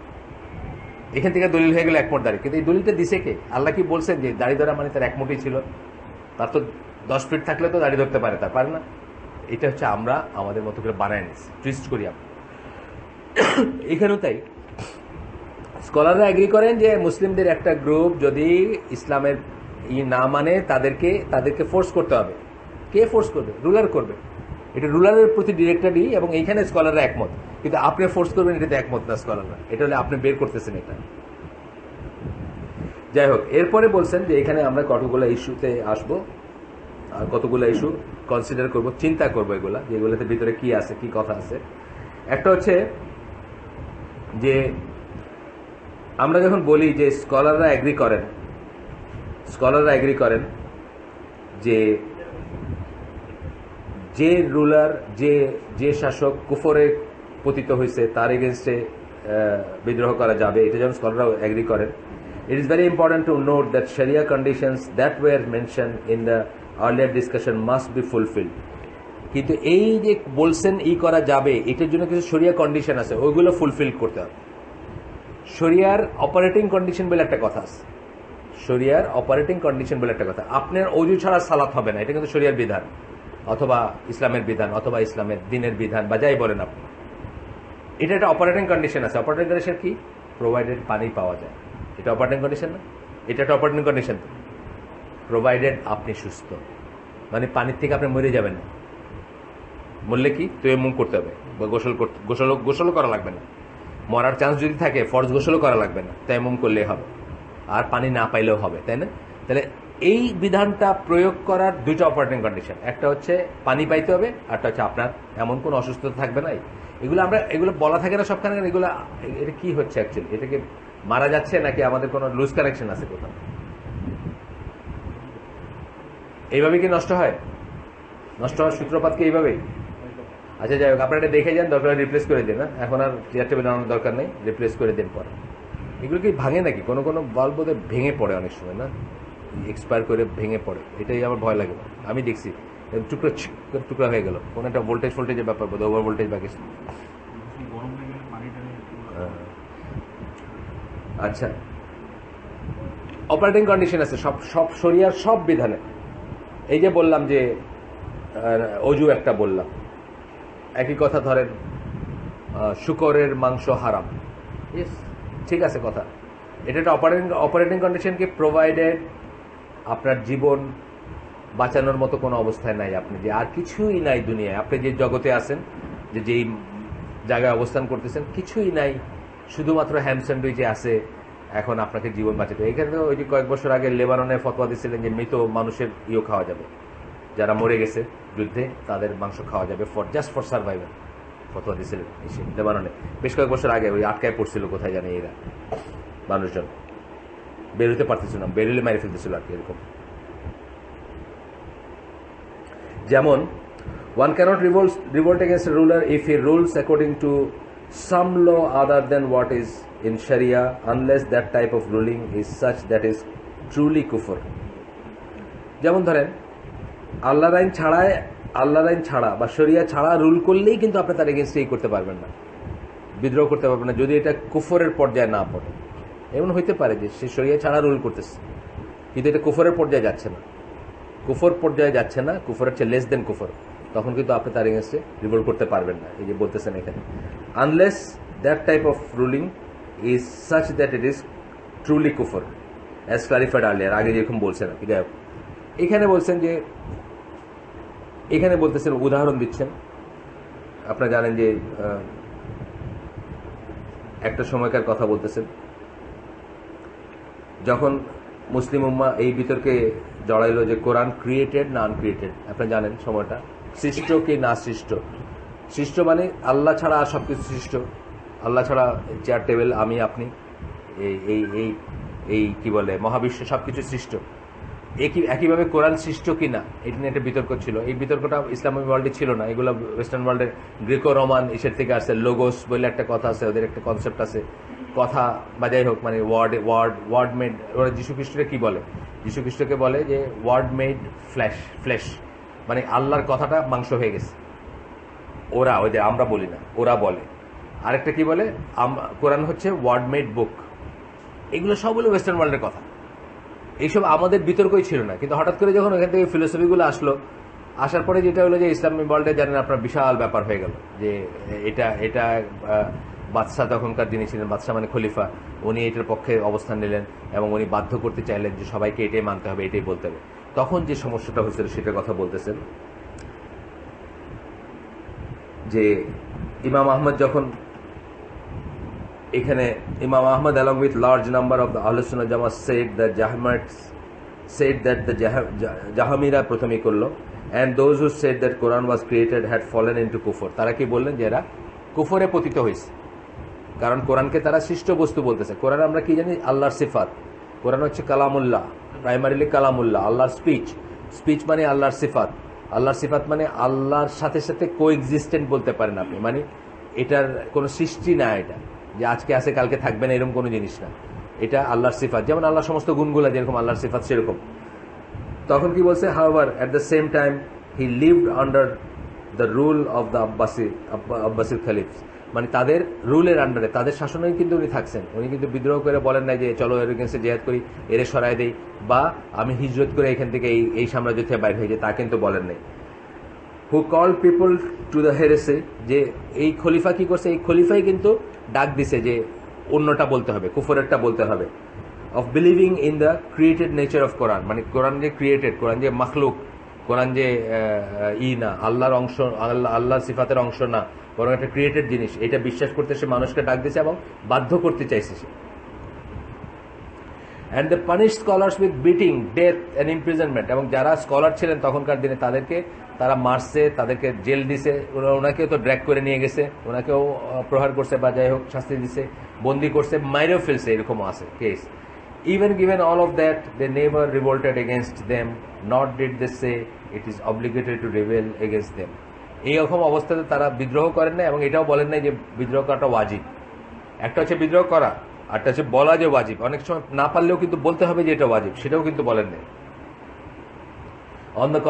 এখান থেকে দলিল হয়ে গেল এক মোট দাড়ি। কিন্তু এই দলিলটা দিছে কে? আল্লাহ কি বলছেন যে দাড়ি ধরা মানে তার এক মোটই ছিল? তার তো 10 ফিট থাকলে তো দাড়ি ধরতে পারে, তার পারে না। এটা হচ্ছে আমরা আমাদের মতো করে বানায় নিচ্ছি, টুইস্ট করি আমরা। এখানেও তাই স্কলাররা এগ্রি করেন যে মুসলিমদের একটা গ্রুপ যদি ইসলামের না মানে তাদেরকে ফোর্স করতে হবে। কে ফোর্স করবে? রুলার করবে। এটা রুলারের প্রতি ডিরেক্টলি, এবং এইখানে স্কলাররা একমত। কিন্তু আপনি ফোর্স করবেন এটাতে একমত না স্কলাররা, এটা হলে আপনি বের করতেছেন এটা। যাই হোক, এরপরে বলছেন যে এখানে আমরা কতগুলো ইস্যুতে আসবো আর কতগুলো ইস্যু কনসিডার করব, চিন্তা করবো এগুলা, যে এগুলোতে ভিতরে কি আছে, কি কথা আছে। একটা হচ্ছে যে আমরা যখন বলি যে স্কলাররা এগ্রি করেন যে যে রুলার, যে শাসক কুফরে পতিত হয়েছে তার এগেনস্টে বিদ্রোহ করা যাবে, এটা যখন স্কলাররা এগ্রি করেন। It is very important to note that sharia conditions that were mention in the earlier discussion must be fulfilled. কিন্তু এই যে বলছেন করা যাবে, এটার জন্য কিছু শরিয়া কন্ডিশন আছে, ওইগুলো ফুলফিল করতে হবে। শরিয়ার অপারেটিং কন্ডিশন বলে একটা কথা আছে, শরিয়ার অপারেটিং কন্ডিশন বলে একটা কথা। আপনার অজু ছাড়া সালাত হবে না, এটা কিন্তু শরিয়ার বিধান, অথবা ইসলামের বিধান, অথবা ইসলামের দিনের বিধান, বা যাই বলেন আপনি। এটা একটা অপারেটিং কন্ডিশন আছে। অপারেটিং কন্ডিশন কি? প্রোভাইডেড পানি পাওয়া যায়, এটা অপারেটিং কন্ডিশন না? এটা একটা অপারেটিং কন্ডিশন তো। প্রোভাইডেড আপনি সুস্থ, মানে পানির থেকে আপনি মরে যাবেন না। মরলে কি তায়াম্মুম করতে হবে, বা গোসলও করা লাগবে না। মরার চান্স যদি থাকে ফরজ গোসলও করা লাগবে না, তায়াম্মুম করলেই হবে, আর পানি না পাইলেও হবে, তাই না? তাহলে এই বিধানটা প্রয়োগ করার দুইটা অপারেটিং কন্ডিশন, একটা হচ্ছে পানি পাইতে হবে, আরটা হচ্ছে আপনার এমন কোন অসুস্থতা থাকবে না। এগুলো বলা থাকে না সবখানে। এটা কি হচ্ছে অ্যাকচুয়ালি? এটাকে মারা যাচ্ছে নাকি আমাদের কোনো লুজ কানেকশন আছে কোথাও? এইভাবে কি নষ্ট হয়? নষ্ট হওয়ার সূত্রপাত কি এইভাবেই? আচ্ছা যাই হোক, আপনারা এটা দেখে যান, দরকার রিপ্লেস করে দিন। এখন আর চেয়ার টেবিল আনানোর দরকার নেই, রিপ্লেস করে দিন পরে। এগুলো কি ভাঙে নাকি? কোনো বাল্ব বোধহয় ভেঙে পড়ে অনেক সময়, না এক্সপায়ার করে ভেঙে পড়ে, এটাই আমার ভয় লাগে। আমি দেখছি টুকরা হয়ে গেল, কোন একটা ভোল্টেজের ব্যাপার, বোধ ওভার ভোল্টেজ বা কিছু। আচ্ছা, অপারেটিং কন্ডিশন আছে সব শরিয়ার সব বিধানে। এই যে বললাম যে অজু একটা বললাম, একই কথা ধরেন শুকরের মাংস হারাম, ইয়েস, ঠিক আছে কথা। এটা একটা অপারেটিং কন্ডিশন কি, প্রোভাইডেড আপনার জীবন বাঁচানোর মতো কোনো অবস্থায় নাই, আপনি যে আর কিছুই নাই দুনিয়ায়, আপনি যে জগতে আছেন, যে যেই জায়গায় অবস্থান করতেছেন, কিছুই নাই, শুধুমাত্র হ্যাম স্যান্ডউইচে আছে, এখন আপনাকে জীবন বাঁচাতে। এখানে তো ওই যে কয়েক বছর আগে লেবাননে ফতোয়া দিয়েছিলেন যে মৃত মানুষের খাওয়া যাবে, যারা মরে গেছে যুদ্ধে তাদের মাংস খাওয়া যাবে জাস্ট ফর সার্ভাইভাল, ফতোয়া দিয়েছিলেন লেবাননে বেশ কয়েক বছর আগে। ওই আটকায় পড়ছিল কোথায় জানে এরা, মানুষজন বেরোতে পারতেছিল না, বেরোলে মেরে ফেলতেছিল আর কি, এরকম। যেমন one cannot revolt against a ruler if he rules according to some law other than what is in Sharia, unless that type of ruling is such that is truly kufr. যেমন ধরেন আল্লাহর আইন ছাড়া বা শরিয়া ছাড়া রুল করলেই কিন্তু আপনি তার এগেনস্টে করতে পারবেন না, বিদ্রোহ করতে পারবেন না, যদি এটা কুফরের পর্যায়ে না পড়ে। এমন হইতে পারে যে সে শরিয়া ছাড়া রুল করতেছে, কিন্তু এটা কুফরের পর্যায়ে যাচ্ছে না, কুফরের চেয়ে লেস দেন কুফর, তখন কিন্তু আপনি তার এগেনস্টে রিভোল্ট করতে পারবেন না। এই যে বলতেছেন এখানে, unless that type of ruling is such that it is truly কুফর, অ্যাজ ক্লারিফাইড আর্লিয়ার, আগে যেরকম বলছেন আর কি। যাই হোক, এখানে বলছেন যে, এখানে বলতেছেন, উদাহরণ দিচ্ছেন। আপনারা জানেন যে একটা সময়কার কথা বলতেছেন, যখন মুসলিম উম্মাহ এই বিতর্কে জড়াইল যে কোরআন ক্রিয়েটেড না আনক্রিয়েটেড। আপনারা জানেন সময়টা, সৃষ্ট কি না সৃষ্ট। সৃষ্ট মানে আল্লাহ ছাড়া আর সবকিছু সৃষ্ট, আল্লাহ ছাড়া চেয়ার টেবিল, আমি আপনি, এই এই এই এই কি বলে মহাবিশ্ব সবকিছু সৃষ্ট। একইভাবে কোরআন সৃষ্ট কি না, এটা নিয়ে একটা বিতর্ক ছিল। এই বিতর্কটা ইসলামিক ওয়ার্ল্ডে ছিল না, এগুলো ওয়েস্টার্ন ওয়ার্ল্ডের গ্রিকো রোমান ইসের থেকে আসছে। লোগোস বলে একটা কথা আছে, ওদের একটা কনসেপ্ট আছে, কথা বা যাই হোক, মানে ওয়ার্ড মেড। ওরা যীশু খ্রিস্টকে কি বলে, যীশু খ্রিস্টকে বলে যে ওয়ার্ড মেড ফ্লেশ, মানে আল্লাহর কথাটা মাংস হয়ে গেছে। ওরা, ওই যে আমরা বলি না, ওরা বলে। আরেকটা কি বলে, কোরআন হচ্ছে ওয়ার্ড মেড বুক। এগুলো সব হলো ওয়েস্টার্ন ওয়ার্ল্ডের কথা, এইসব আমাদের বিতর্কই ছিল না। কিন্তু হঠাৎ করে যখন ওখান থেকে ফিলোসফিগুলো আসার পরে যেটা হলো যে ইসলামিক ওয়ার্ল্ডে জানেন আপনার বিশাল ব্যাপার হয়ে গেল যে এটা বাদশাহ, তখনকার যিনি ছিলেন বাদশাহ মানে খলিফা, উনি এটার পক্ষে অবস্থান নিলেন এবং উনি বাধ্য করতে চাইলেন যে সবাইকে এটাই মানতে হবে, এটাই বলতে হবে। তখন যে সমস্যাটা হয়েছিল সেটার কথা বলতেছেন, যে ইমাম আহমদ যখন এখানে, ইমাম Ahmad along with large number of the Ahlus Sunnah Jama'at said that the Jahamira প্রথমেই করলো, and those who said that Quran was created had fallen into kufr. তারা কি বললেন, যে এরা কুফরে পতিত হয়েছে, কারণ কোরআনকে তারা সৃষ্ট বস্তু বলতেছে। কোরআন আমরা কি জানি, আল্লাহর সিফাত। কোরআন হচ্ছে কালামুল্লাহ, প্রাইমারিলি কালামুল্লাহ, আল্লাহর স্পিচ মানে আল্লাহর সিফাত। আল্লাহর সিফাত মানে আল্লাহর সাথে সাথে কোএক্সিস্টেন্ট বলতে পারেন আপনি, মানে এটার কোনো সৃষ্টি না, এটা যে আজকে আছে কালকে থাকবে না এরকম কোনো জিনিস না, এটা আল্লাহর সিফাত। যেমন আল্লাহর সমস্ত গুণগুলা যেরকম আল্লাহর সিফাত সেরকম। তখন কি বলছে, however at the same time he lived under the rule of the Abbasid Caliphs, মানে তাদের রুলের আন্ডারে, তাদের শাসনেই কিন্তু উনি থাকছেন। উনি কিন্তু বিদ্রোহ করে বলেন নাই যে চলো এর এগেন্সে জেহাদ করি, এরে সরাই দেই, বা আমি হিজরত করে এখান থেকে এই সাম্রাজ্য থেকে বাইরে হয়ে যাই, তা কিন্তু বলেন নাই। Who call people to the heresy, যে এই খলিফা কি করছে, এই খলিফাই কিন্তু ডাক দিছে যে অন্যটা বলতে হবে, কুফরেরটা বলতে হবে। Of believing in the created nature of Quran, মানে কোরআন যে ক্রিয়েটেড, কোরআন যে মাখলুক, কোরআন যে না আল্লাহর অংশ, আল্লাহর সিফাতের অংশ না, বরং একটা ক্রিয়েটেড জিনিস, এটা বিশ্বাস করতে সে মানুষকে ডাক দিছে এবং বাধ্য করতে চাইছে সে। And the punish scholars with beating, death and imprisonment, এবং যারা স্কলার ছিলেন তখনকার দিনে তাদেরকে তারা মারছে, তাদেরকে জেল দিছে, ওনাকেও তো ড্র্যাগ করে নিয়ে গেছে, ওনাকেও প্রহার করছে বা যাই হোক শাস্তি দিছে, বন্দি করছে, মাইরেও ফেলছে, এরকমও আছে case. Even given all of that, they never revolted against them, nor did they say it is obligatory to rebel against them. এইরকম অবস্থাতে তারা বিদ্রোহ করেন না এবং এটাও বলেন নাই যে বিদ্রোহ করাটা ওয়াজিব। একটা হচ্ছে বিদ্রোহ করা, আরটা হচ্ছে বলা যে ওয়াজিব। অনেক সময় না পারলেও কিন্তু বলতে হবে যে এটা ওয়াজিব, সেটাও কিন্তু বলেন নাই। On the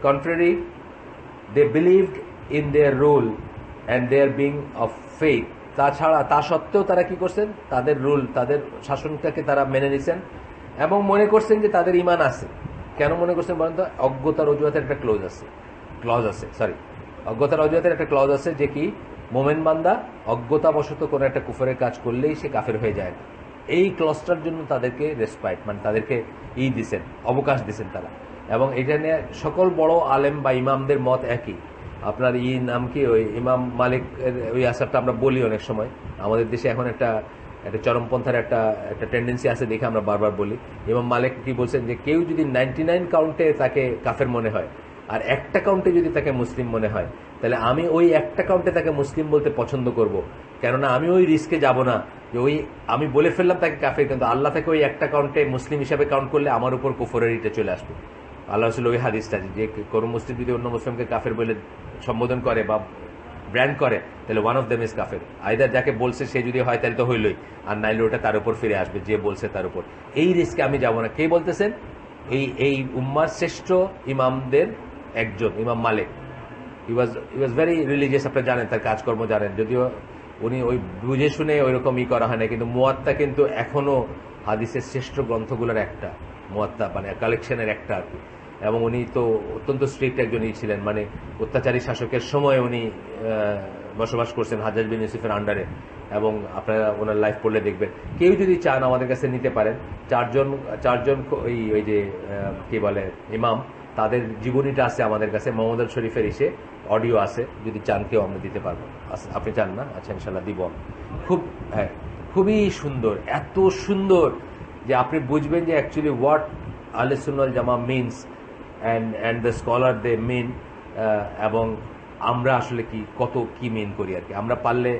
contrary, they believed in their rule and their being of faith. তা সত্ত্বেও তারা কি করছেন, তাদের রুল, তাদের শাসনটাকে তারা মেনে নিছেন এবং মনে করছেন যে তাদের ঈমান আছে। কেন মনে করছেন বলেন তো? অজ্ঞতার অজুহাতের একটা অজ্ঞতার অজুহাতের একটা ক্লজ আছে, যে কি মোমেন বান্দা অজ্ঞতাবশত কোনো একটা কুফরের কাজ করলেই সে কাফের হয়ে যায় না। এই ক্লসটার জন্য তাদেরকে রেসপাইট মানে তাদেরকে দিছেন, অবকাশ দিছেন তারা। এবং এটা নিয়ে সকল বড় আলেম বা ইমামদের মত একই। আপনার নাম কি, ওই ইমাম মালিক ওই আসারটা আমরা বলি অনেক সময়। আমাদের দেশে এখন একটা চরমপন্থার একটা টেন্ডেন্সি আছে দেখে আমরা বারবার বলি। ইমাম মালিক কি বলছেন যে কেউ যদি 99 কাউন্টে তাকে কাফের মনে হয় আর একটা কাউন্টে যদি তাকে মুসলিম মনে হয়, তাহলে আমি ওই একটা কাউন্টে তাকে মুসলিম বলতে পছন্দ করব। কেননা আমি ওই রিস্কে যাব না যে ওই আমি বলে ফেললাম তাকে কাফের, কিন্তু আল্লাহ তাকে ওই একটা কাউন্টে মুসলিম হিসাবে কাউন্ট করলে আমার উপর কুফরের ইটা চলে আসবে। আল্লাহ রসুল ওই হাদিসটা যে কোনো মুসলিম যদি অন্য মুসলিমকে কাফের বলে সম্বোধন করে বা ব্র্যান্ড করে, তাহলে ওয়ান অফ দেম ইজ কাফের। আইদার যাকে বলছে সে যদি হয় তাহলে তো হইলই, আর নাইলে ওটা তার উপর ফিরে আসবে যে বলছে তার উপর। এই রিস্কে আমি যাব না। কে বলতেছেন? এই উম্মার শ্রেষ্ঠ ইমামদের একজন ইমাম মালিক। হি ওয়াজ ভেরি রিলিজিয়াস, আপনারা জানেন, তার কাজকর্ম জানেন, যদিও উনি ওই বুঝে শুনে ওইরকম করা হয় না, কিন্তু মুয়াত্তা কিন্তু এখনো হাদিসের শ্রেষ্ঠ গ্রন্থগুলোর একটা, মুয়াত্তা মানে কালেকশনের একটা আর কি। এবং উনি তো অত্যন্ত স্ট্রিক্ট একজনই ছিলেন, মানে অত্যাচারী শাসকের সময় উনি বসবাস করছেন হাজ্জাজ বিন ইউসুফের আন্ডারে। এবং আপনারা ওনার লাইফ পড়লে দেখবেন। কেউ যদি চান আমাদের কাছে নিতে পারেন, চারজন ওই যে কি বলে ইমাম, তাদের জীবনীটা আছে আমাদের কাছে, মোহাম্মদ আল শরীফের অডিও আছে, যদি চান কেউ আমরা দিতে পারবো। আপনি চান না? আচ্ছা, ইনশাল্লাহ দিব। খুবই সুন্দর, এত সুন্দর যে আপনি বুঝবেন যে অ্যাকচুয়ালি হোয়াট আহলে সুন্নাহ ওয়াল জামাআহ মিনস অ্যান্ড দ্য স্কলার দে মিন, এবং আমরা আসলে কত কি মিন করি আর কি। আমরা পারলে,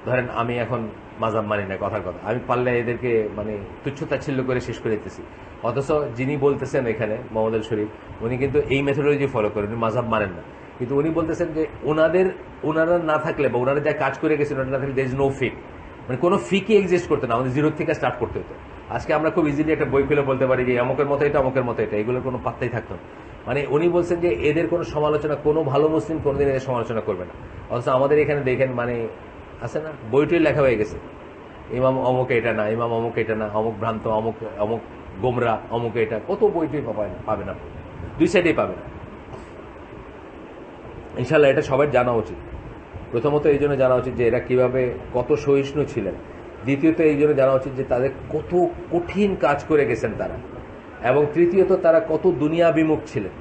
ধরেন আমি এখন মাযহাব মানি না, কথার কথা, আমি পারলে এদেরকে মানে তুচ্ছতাচ্ছিল্য করে শেষ করে দিতেছি। অথচ যিনি বলতেছেন এখানে মোহাম্মদ আল শরীফ, উনি কিন্তু এই মেথোডলজি ফলো করেন, উনি মাযহাব মানেন না, কিন্তু উনি বলতেছেন যে ওনারা না থাকলে বা ওনারা যা কাজ করে গেছেন ওনারা না থাকলে দের ইজ নো ফিক, মানে কোনো ফিকই এক্সিস্ট করতো না, আমাদের জিরো থেকে স্টার্ট করতে হতো। আজকে আমরা খুব ইজিলি একটা বই খুলে বলতে পারি যে অমুকের মতো এটা, অমুকের মতো এটা, এগুলোর কোনো পাত্তাই থাকতো না। মানে উনি বলছেন যে এদের কোনো সমালোচনা, কোনো ভালো মুসলিম কোনোদিন এদের সমালোচনা করবে না। অথচ আমাদের এখানে দেখেন, মানে আছে না, বইটির লেখা হয়ে গেছে, ইমাম অমুক এটা না, ইমাম অমুক এটা না, অমুক ভ্রান্ত, অমুক গোমরা, অমুক এটা, কত বইটি পাবে না, দুই সাইডেই পাবে না। ইনশাল্লাহ এটা সবার জানা উচিত। প্রথমত এই জন্য জানা উচিত যে এরা কিভাবে কত সহিষ্ণু ছিলেন। দ্বিতীয়ত এই জন্য জানা উচিত যে তাদের কত কঠিন কাজ করে গেছেন তারা। এবং তৃতীয়ত তারা কত দুনিয়া বিমুখ ছিলেন।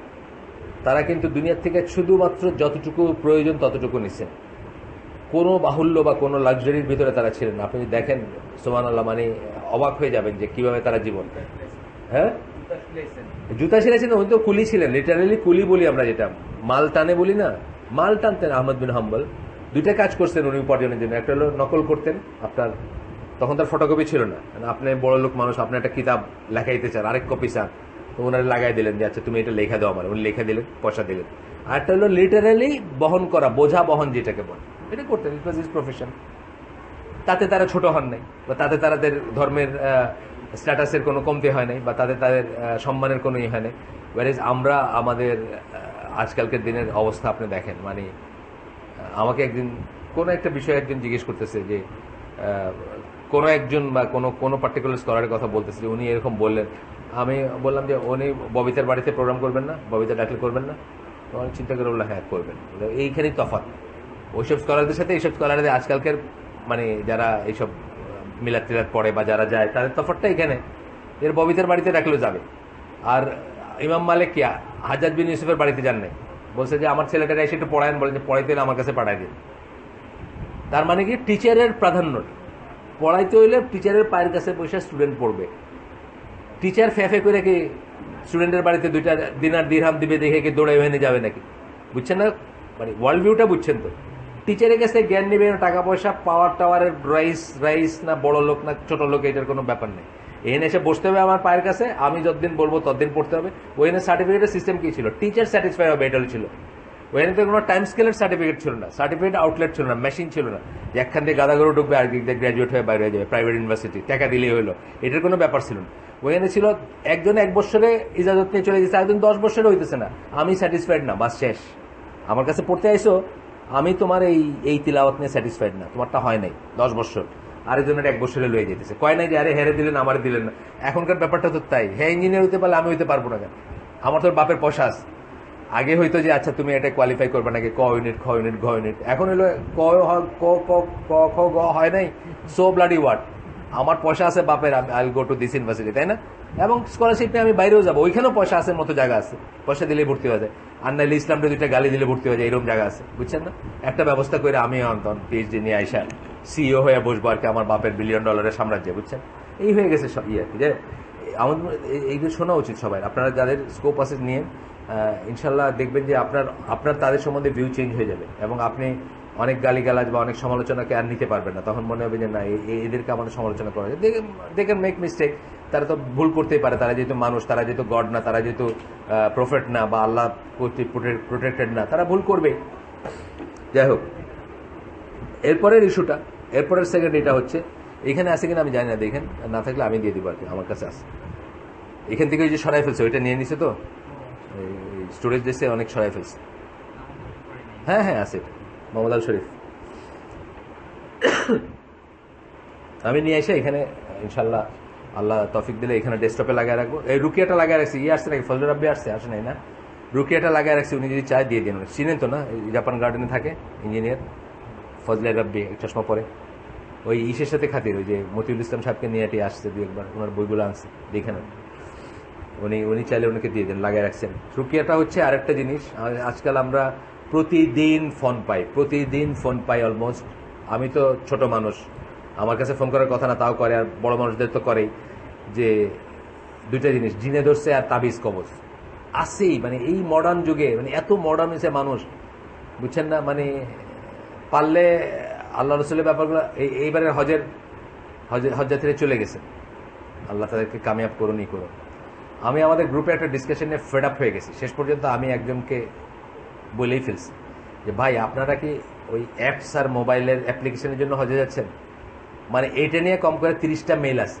তারা কিন্তু দুনিয়ার থেকে শুধুমাত্র যতটুকু প্রয়োজন ততটুকু নিছেন, কোনো বাহুল্য বা কোনো লাক্সারির ভিতরে তারা ছিলেন না। আপনি দেখেন সুবহানাল্লাহ, মানে অবাক হয়ে যাবেন যে কিভাবে তারা জীবন। হ্যাঁ, জুতা সিলাইছেন, উনি তো কুলি ছিলেন, লিটারালি কুলি বলি আমরা, যেটা মাল টানে বলি না, মাল টানতেন। আহমদ বিন হাম্বল দুইটা কাজ করছেন উনি উপার্জনের জন্য। একটা হলো নকল করতেন, আপনার তখন তার ফটোকপি ছিল না, আপনি বড় লোক মানুষ, আপনি একটা কিতাব লেখাইতে চান, আরেক কপি চান, তো ওনারা লাগাই দিলেন যে আচ্ছা তুমি এটা লেখা দাও আমার, উনি লেখা দিলেন, পয়সা দিলেন। আর একটা হলো লিটারালি বহন করা, বোঝা বহন যেটাকে বলে, এটা করতেন, ইট ওয়াজ হিজ প্রফেশন। তাতে তারা ছোট হন নাই, বা তাতে তাদের ধর্মের স্ট্যাটাসের কোনো কমতি হয় নাই, বা তাদের সম্মানের কোনো হয় নাই। ওয়ারেজ আমরা আমাদের আজকালকের দিনের অবস্থা আপনি দেখেন, মানে আমাকে একদিন কোনো একটা বিষয়ে একজন জিজ্ঞেস করতেছে যে কোনো একজন বা কোনো পার্টিকুলার স্কলারের কথা বলতেছে, উনি এরকম বললেন। আমি বললাম যে উনি ববিতার বাড়িতে প্রোগ্রাম করবেন না, ববিতা ডাকলে করবেন না? তো আমি চিন্তা করে বললাম হ্যাঁ করবেন। এইখানেই তফাৎ ওইসব স্কলারদের সাথে এইসব স্কলারদের আজকালকের, মানে যারা এইসব মিলাদ টিলাদ পড়ে বা যারা যায়, তাদের তফাৎটা এখানে, এর ববিতার বাড়িতে ডাকলেও যাবে। আর ইমাম মালিক কি হাজ্জাজ বিন ইউসুফের বাড়িতে যান নাই, বলছে যে আমার ছেলেটারা এসে একটু পড়ায়েন, বলে যে পড়াইতে হলে আমার কাছে পাঠাই দিন। তার মানে কি টিচারের প্রাধান্য, পড়াইতে হইলে টিচারের পায়ের কাছে বসে স্টুডেন্ট পড়বে। টিচার ফেফে করে কি স্টুডেন্টের বাড়িতে দুইটা দিনার দিরহাম দিবে দেখে কি দৌড়ে ভেনে যাবে নাকি? বুঝছেন না, মানে ওয়ার্ল্ড ভিউটা বুঝছেন তো। টিচারের কাছে জ্ঞান নেবে, টাকা পয়সা, পাওয়ার টাওয়ারের রাইস না বড় লোক না ছোট লোক, এটার কোনো ব্যাপার নেই। এখানে এসে বসতে হবে আমার পায়ের কাছে, আমি যতদিন বলবো ততদিন পড়তে হবে। ওখানে সার্টিফিকেটের সিস্টেম কি ছিল? টিচার স্যাটিসফাই হবে, এটা ছিল। ওখানে তো কোনো টাইম স্কেলের সার্টিফিকেট ছিল না, সার্টিফিকেট আউটলেট ছিল না, মেশিন ছিল না যে একখান থেকে গাদা গরু ঢুকবে আর দিক গ্রাজুয়েট হয়ে বাইরে হয়ে যাবে, প্রাইভেট ইউনিভার্সিটি টাকা দিলেই হলো, এটার কোনো ব্যাপার ছিল না। ওখানে ছিল একজন 1 বছরে ইজাজত নিয়ে চলে গেছে, একজন 10 বছরে হইতেছে না, আমি স্যাটিসফাইড না, বাস শেষ। আমার কাছে পড়তে আইসো, আমি তোমার এই তিলাওয়াত নিয়ে স্যাটিসফাইড না, তোমারটা হয় নাই 10 বছর, আরেকজনের 1 বছরে লয়ে যেতেছে, কয় নাই যে আরে হেরে দিলেন আমার দিলেন না। এখনকার ব্যাপারটা তো তাই, হ্যাঁ ইঞ্জিনিয়ার হইতে পারলে আমি হইতে পারবো না কেন? আমার তোর বাপের পয়সা আছে, আগে হয়তো যে আচ্ছা তুমি এটা কোয়ালিফাই করবে নাকি ক ইউনিট খ ইউনিট ঘ ইউনিট, এখন হলো ক ক ক ক খ গ হয় নাই, সো ব্লাডি ওয়াট, আমার পয়সা আছে বাপের, I go to this university, তাই না? এবং স্কলারশিপ নিয়ে আমি বাইরেও যাবো, ওইখানেও পয়সা আছে মতো জায়গা আছে, পয়সা দিলেই ভর্তি হয়ে যায়। আর নাইলে ইসলামটা দুইটা গালি দিলে ভর্তি হয়ে যায়, এরকম জায়গা আছে, বুঝছেন না? একটা ব্যবস্থা করে আমি অন্তন পিএইচডি নিয়ে আইসা সিইও হয়ে বসবো আর কি, আমার বাপের $1 বিলিয়ন সাম্রাজ্যে, বুঝছেন? এই হয়ে গেছে ইয়ে আর কি, যে আমাদের এইগুলো শোনা উচিত সবাই। আপনারা যাদের স্কোপ আছে নিয়ে ইনশাল্লাহ দেখবেন যে আপনার তাদের সম্বন্ধে ভিউ চেঞ্জ হয়ে যাবে, এবং আপনি অনেক গালিগালাজ বা অনেক সমালোচনাকে আর নিতে পারবেন না। তখন মনে হবে যে না, এদেরকে আমাদের সমালোচনা করা যায়, দে ক্যান মেক মিস্টেক, তারা তো ভুল করতেই পারে, তারা যেহেতু মানুষ, তারা যেহেতু গড না, তারা যেহেতু প্রফেট না বা আল্লাহ কর্তৃক প্রোটেক্টেড না, তারা ভুল করবে। যাই হোক, এরপরের ইস্যুটা, এরপরের সেকেন্ড এটা হচ্ছে, এখানে আছে কিনা আমি জানি না, দেখেন না থাকলে আমি দিয়ে দিব আর কি, আমার কাছে আছে। এখান থেকে ওই যে সরাই ফেলছে, ওইটা নিয়ে নিছে তো স্টোরেজ দিচ্ছে, অনেক সরাই ফেলছে। হ্যাঁ হ্যাঁ আছে, মোহাম্মদ আল শরীফ। আমি নিয়ে এসে এখানে ইনশাল্লাহ আল্লাহ তৌফিক দিলে এখানে ডেস্কটপে লাগায় রাখবো। এই রুকিয়াটা লাগায় রাখছি, আসছে নাকি ফজল রাব্বি আসে নাই না, রুকিয়াটা লাগায় রাখছি, উনি যদি চায় দিয়ে দিন। চিনেন তো না, জাপান গার্ডেনে থাকে ইঞ্জিনিয়ার ফজলে রাব্বি, চশমা পরে, ওই ইসের সাথে খাতির, ওই যে মতিউল ইসলাম সাহেবকে নিয়ে আসছে দু একবার, ওনার বইগুলো আনছে, দেখে নেন। উনি চাইলে ওনাকে দিয়ে দেন, লাগাই রাখছেন। রুকিয়াটা হচ্ছে আরেকটা জিনিস, আজকাল আমরা প্রতিদিন ফোন পাই অলমোস্ট। আমি তো ছোট মানুষ, আমার কাছে ফোন করার কথা না, তাও করে, আর বড় মানুষদের তো করেই, যে দুইটা জিনিস, জিনে ধরছে আর তাবিজ কবজ আসেই। মানে এই মডার্ন যুগে, মানে এত মডার্ন হয়েছে মানুষ, বুঝছেন না? মানে পারলে আল্লাহ রসুলের ব্যাপারগুলো, এইবারের হজযাত্রীরা চলে গেছে, আল্লাহ তাদেরকে কামিয়াব করুনই করুন। আমি আমাদের গ্রুপে একটা ডিসকাশনে ফেড আপ হয়ে গেছি, শেষ পর্যন্ত আমি একজনকে বলেই ফেলছি যে ভাই, আপনারা কি ওই অ্যাপস আর মোবাইলের অ্যাপ্লিকেশনের জন্য হজে যাচ্ছেন? মানে এইটা নিয়ে কম করে 30টা মেইল আছে,